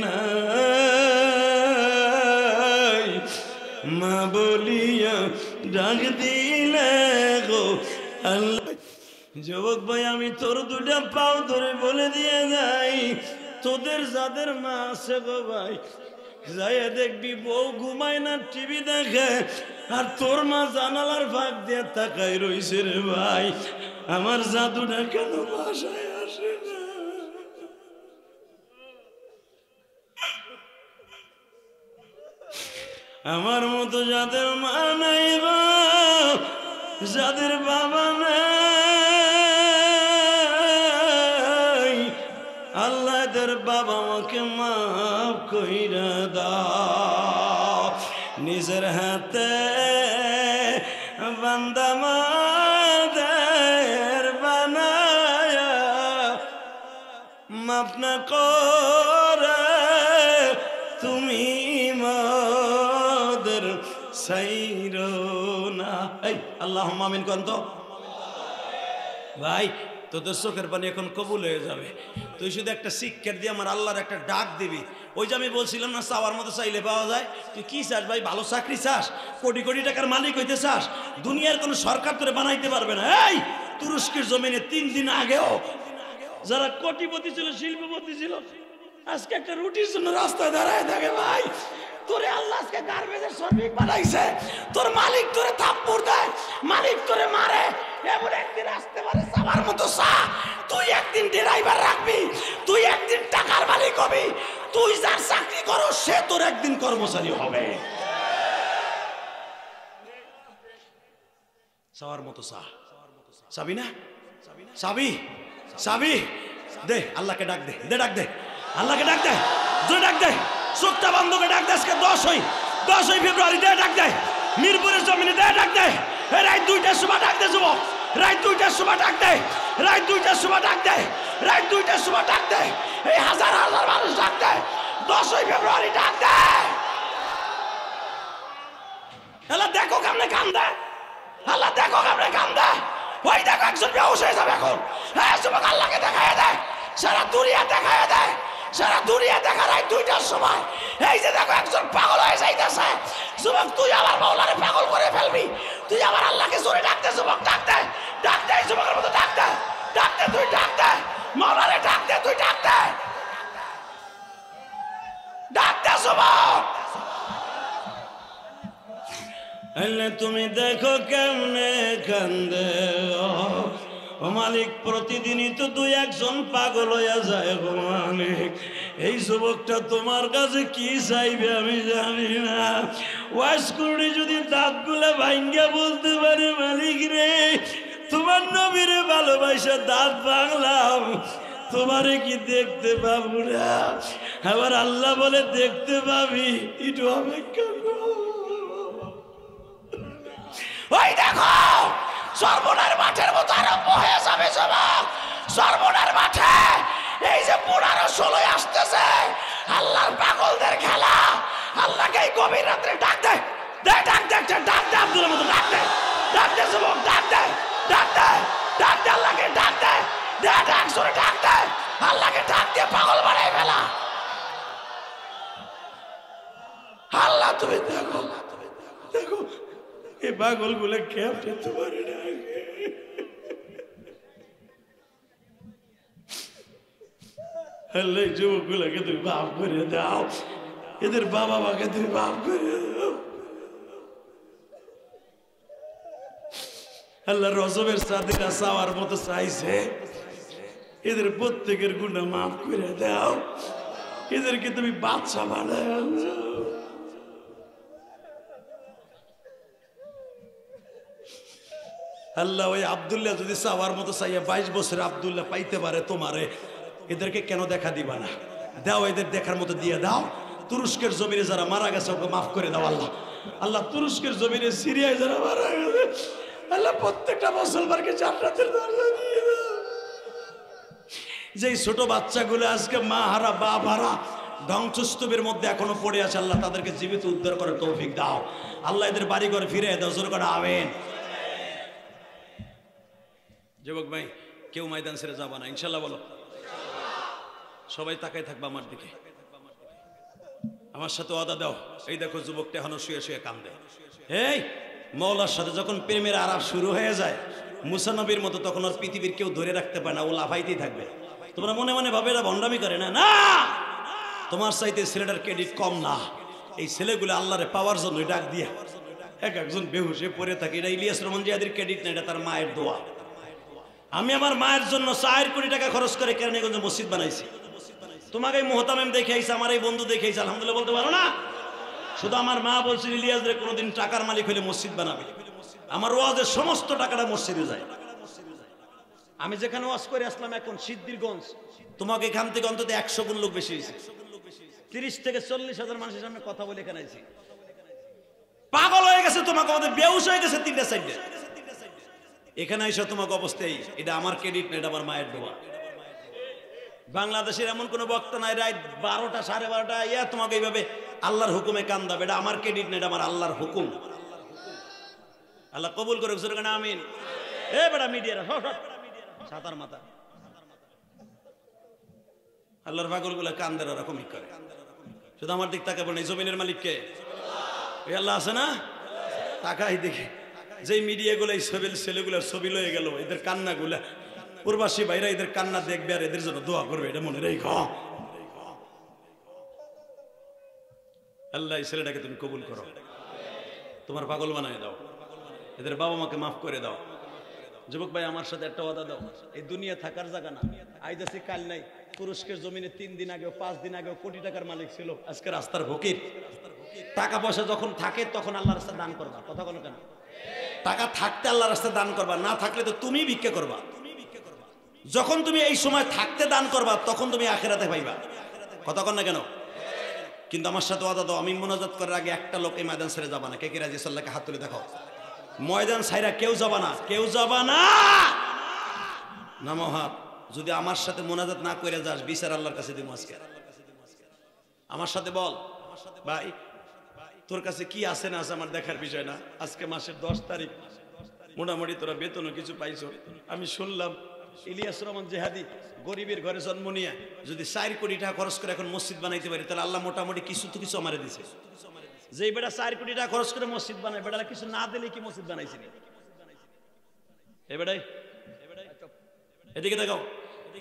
Speaker 1: নাই মা বলিয়া ডাক দিলে গো আল্লাহ। যুবক ভাই আমি তোর দুটা পাও ধরে বলে দিয়ে যাই, তোদের যাদের মা আছে গো ভাই, যাইয়া দেখবি বউ ঘুমায় না, টিভি দেখে, আর তোর মা জানালার ফাঁক দিয়ে তাকাই রইছে রে ভাই। আমার জাদুটা কেন বাসায় আসে না? আমার মতো যাদের মা নাই গো, যাদের বাবা নাই, আল্লাহ এদের বাবা মাকে মাফ কইরা দাও। নিজের হাতে বান্দা মাদের বানায়া মাফ না করে তুমি মাদের সাইরো না। এই আল্লাহ আমিন কন তো ভাই, তোদের চোখের পানি এখন কবুল হয়ে যাবে। তুই শুধু একটা শিক্ষা দিয়ে আমার আল্লাহর একটা ডাক দিবি। ওই যে আমি বলছিলাম না চাওয়ার মতো চাইলে পাওয়া যায়। তুই কি চাস ভাই? ভালো চাকরি চাস? কোটি কোটি টাকার মালিক হইতে চাস? দুনিয়ার কোনো সরকার তোরে বানাইতে পারবে না। এই তুরস্কের জমিনে 3 দিন আগেও যারা কোটিপতি ছিল, শিল্পপতি ছিল, আজকে একটা রুটির জন্য রাস্তায় দাঁড়ায় থাকে ভাই। তোরে আল্লাহ আজকে গার্বেজের শ্রমিক বানাইছে, তোর মালিক তোরে থাপ্পড় দেয়, মালিক তোরে মারে। এমন একদিন আসতে পারে সবার মতো চা, তুই একদিন ড্রাইভার রাখবি, তুই একদিন টাকার মালিক হবি, তুই যার চাকরি করো সে তোর একদিন কর্মচারী হবে। সবার মতো চা চাবি না? চাবি চাবি দে, আল্লাহকে ডাক দে, দে ডাক দে, আল্লাহকে ডাক দে, দে ডাক দে, চোখটা বন্ধকে ডাক দে। আজকে 10 ফেব্রুয়ারি দে ডাক দে, মিরপুরের জমিনে দে ডাক দে। রাত 2টার সময় ডাক দে যুবক, রাত 2টার সময় ডাক দে, রাত 2টার সময় ডাক দে, রাত 2টার সময় ডাক দে। এই হাজার হাজার মানুষ ডাক দে, 10 ফেব্রুয়ারি ডাক দে। আল্লাহ দেখো কেমনে কান্দে, আল্লাহ দেখো কেমনে কান্দে। ওই দেখো একজন বেহুশ হয়ে যাবে এখন। হ্যাঁ যুবক আল্লাহকে দেখায় দেয়, সারা দুনিয়া দেখায় দেয়, সারা দুনিয়া দেখা রাত 2টার সময়। এই যে দেখো একজন পাগল হয়ে যাইতেছে। যুবক তুই আমার মাওলারে পাগল করে ফেলবি, তুই আমার আল্লাহকে জোরে ডাক দে যুবক, ডাক দে, ডাক দে, যুবকের মতো ডাক দে, ডাক দে, তুই ডাক দে, মাওলারে ডাক দে, তুই ডাক দে, ডাক দে যুবক। আল্লাহ তুমি দেখো কেমনে কান্দে ও মালিক। প্রতিদিনই তো 2-1 পাগল হইয়া যায় গো মালিক। এই যুবকটা তোমার কাছে কি চাইবে আমি জানি না। ওয়াজ করে যদি দাঁতগুলা ভাঙ্গা বলতে পারে মালিক রে তোমার নবীরে ভালোবাসা দাঁত ভাঙলাম, তোমারে কি দেখতে পাবো না? আবার আল্লাহ বলে দেখতে পাবি, একটু অপেক্ষা কর। ওই দেখো সর্বনার মাঠের মতো আরম্ভ হয়ে যাবে যুবক, সর্বনার মাঠে এই যে 15-16 আসতেছে আল্লাহর পাগলদের খেলা। আল্লাহকে এই গভীর রাত্রে ডাক দে, দে ডাক দে, ডাক দে, আব্দুলের মতো ডাক দে, ডাক দে যুবক, ডাক দে, ডাক দে, ডাক দে, আল্লাহকে ডাক দে, দে ডাক সরে ডাক দে, আল্লাহকে ডাক দিয়ে পাগল বানাই ফেলা। আল্লাহ তুমি দেখো, দেখো এই পাগল গুলো কেমনে তোমার ডাকে। আল্লাহ যুবক গুলাকে তুমি মাফ করে দাও, এদের বাবা মাকে তুমি মাফ করে দাও। আল্লাহ রজবের সাথীরা চাওয়ার মতো চাইছে, এদের প্রত্যেকের গুনাহ মাফ করে দাও, এদেরকে তুমি বাচ্চা বানায় দাও। আল্লাহ ওই আব্দুল্লাহ যদি চাওয়ার মতো চাইয়া 22 বছরে আব্দুল্লাহ পাইতে পারে তোমারে, এদেরকে কেন দেখা দিবা না? দাও, এদের দেখার মতো দিয়ে দাও। তুরস্কের জমিনে যারা মারা গেছে ওকে মাফ করে দাও আল্লাহ। আল্লাহ তুরস্কের জমিনে সিরিয়ায় যারা মারা গেছে আল্লাহ প্রত্যেকটা মুসলমানকে জান্নাতের দরজা দিয়ে দাও। যেই ছোট বাচ্চাগুলো আজকে মা হারা বাপ হারা ধ্বংসস্তূপের মধ্যে এখনো পড়ে আছে, আল্লাহ তাদেরকে জীবিত উদ্ধার করার তৌফিক দাও। আল্লাহ এদের বাড়ি ঘর ফিরে দাও, জোর করে আমিন। যুবক ভাই, কেউ ময়দান ছেড়ে যাবা না, ইনশাল্লাহ বলো। সবাই তাকায় থাকবা আমার দিকে, আমার সাথে ওয়াদা দাও। এই দেখো যুবকটা এখনো শুয়ে শুয়ে কান্দে। এই মওলার সাথে যখন প্রেমের আলাপ শুরু হয়ে যায় মুসা নবীর মতো, তখন আর পৃথিবীর কেউ ধরে রাখতে পারে না, ও লাফাইতেই থাকবে। তোমরা মনে মনে ভাবে এরা ভণ্ডামি করে না, না, তোমার চাইতে ছেলেটার ক্রেডিট কম না। এই ছেলেগুলো আল্লাহরে পাওয়ার জন্য ডাক দিয়া এক একজন বেহুশে পড়ে থাকে। এটা ইলিয়াস রহমান জিয়াদের ক্রেডিট না, এটা তার মায়ের দোয়া। আমি আমার মায়ের জন্য 4 কোটি টাকা খরচ করে কেরানীগঞ্জে মসজিদ বানাইছি। তোমাকে এই মোহতামেম দেখে আইছে, আমার এই বন্ধু দেখে আইছে, আলহামদুলিল্লাহ বলতে পারো না? শুধু আমার মা বলছিল ইলিয়াস রে কোনোদিন টাকার মালিক হলে মসজিদ বানাবে। আমার ওয়াজের সমস্ত টাকাটা মসজিদে যায়। আমি যেখানে ওয়াজ করে আসলাম এখন সিদ্ধিরগঞ্জ, তোমাকে এখান থেকে অন্তত 100 গুণ লোক বেশি হয়েছে। 30 থেকে 40 হাজার মানুষের সামনে কথা বলে এখানে আইছি। পাগল হয়ে গেছে, তোমাকে আমাদের বেহুশ হয়ে গেছে 3টা সাইডে। এখানে এসে তোমাকে অবস্থায়, এটা আমার ক্রেডিট না, এটা আমার মায়ের দোয়া। বাংলাদেশের এমন কোন বক্তা নাই রাত 12টা 12:30 তোমাকে এইভাবে আল্লাহর হুকুমে কান্দাবে, এটা আমার ক্রেডিট না, এটা আমার আল্লাহর হুকুম। আল্লাহ কবুল করে আমিন। এ বেটা মিডিয়ারা সাতার মাথা, আল্লাহর পাগল গুলা কান্দের ওরকমই করে। শুধু আমার দিক তাকে বলেন, এই জমিনের মালিক কে? এই আল্লাহ আছে না? তাকাই দেখে যে মিডিয়া গুলো এই ছেলেগুলার ছবি লয়ে গেল, এদের কান্না গুলা প্রবাসী ভাইরা এদের কান্না দেখবে আর এদের জন্য দোয়া করবে, এটা মনে রেখ। আল্লাহ এই ছেলেটাকে তুমি কবুল করো, তোমার পাগল বানায় দাও, এদের বাবা মাকে মাফ করে দাও। যুবক ভাই, আমার সাথে একটা ওয়াদা দাও, এই দুনিয়া থাকার জায়গা না। আজ আছে কাল নাই। তুরস্কের জমিনে 3 দিন আগেও 5 দিন আগেও কোটি টাকার মালিক ছিল, আজকে রাস্তার ফকির। টাকা পয়সা যখন থাকে তখন আল্লাহর রাস্তায় দান করবা। কথা বলো কেন? টাকা থাকতে আল্লাহর রাস্তায় দান করবা, না থাকলে তো তুমি ভিক্ষা করবা। যখন তুমি এই সময় থাকতে দান করবা তখন তুমি আখিরাতে পাইবা। কথা কন না কেন? কিন্তু আমার সাথে ওয়াদা দাও, আমি মোনাজাত করার আগে একটা লোক এই ময়দান ছেড়ে যাবা না। কে কে রাজি? সাল্লাহকে হাত তুলে দেখাও। ময়দান ছাইরা কেউ যাবা না, কেউ যাবা না। নামো হাত। যদি আমার সাথে মোনাজাত না করে যাস, বিচার আল্লাহর কাছে দিব আজকে। আমার সাথে বল, ভাই তোর কাছে কি আছে না আছে আমার দেখার বিষয় না। আজকে মাসের 10 তারিখ, মোটামুটি তোরা বেতনও কিছু পাইছো। আমি শুনলাম ইলিয়াস রহমান জিহাদি গরিবের ঘরে জন্ম নিয়ে যদি 4 কোটি টাকা খরচ করে এখন মসজিদ বানাইতে পারি, তাহলে আল্লাহ মোটামুটি কিছু তো কিছু আমারে দিছে। যে বেটা 4 কোটি টাকা খরচ করে মসজিদ বানায়, বেটা কিছু না দিলে কি মসজিদ বানাইছি? এদিকে দেখাও।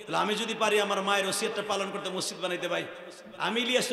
Speaker 1: তাহলে আমি যদি পারি আমার মায়ের ওসিয়তটা পালন করতে মসজিদ বানাইতে, ভাই আমি ইলিয়াস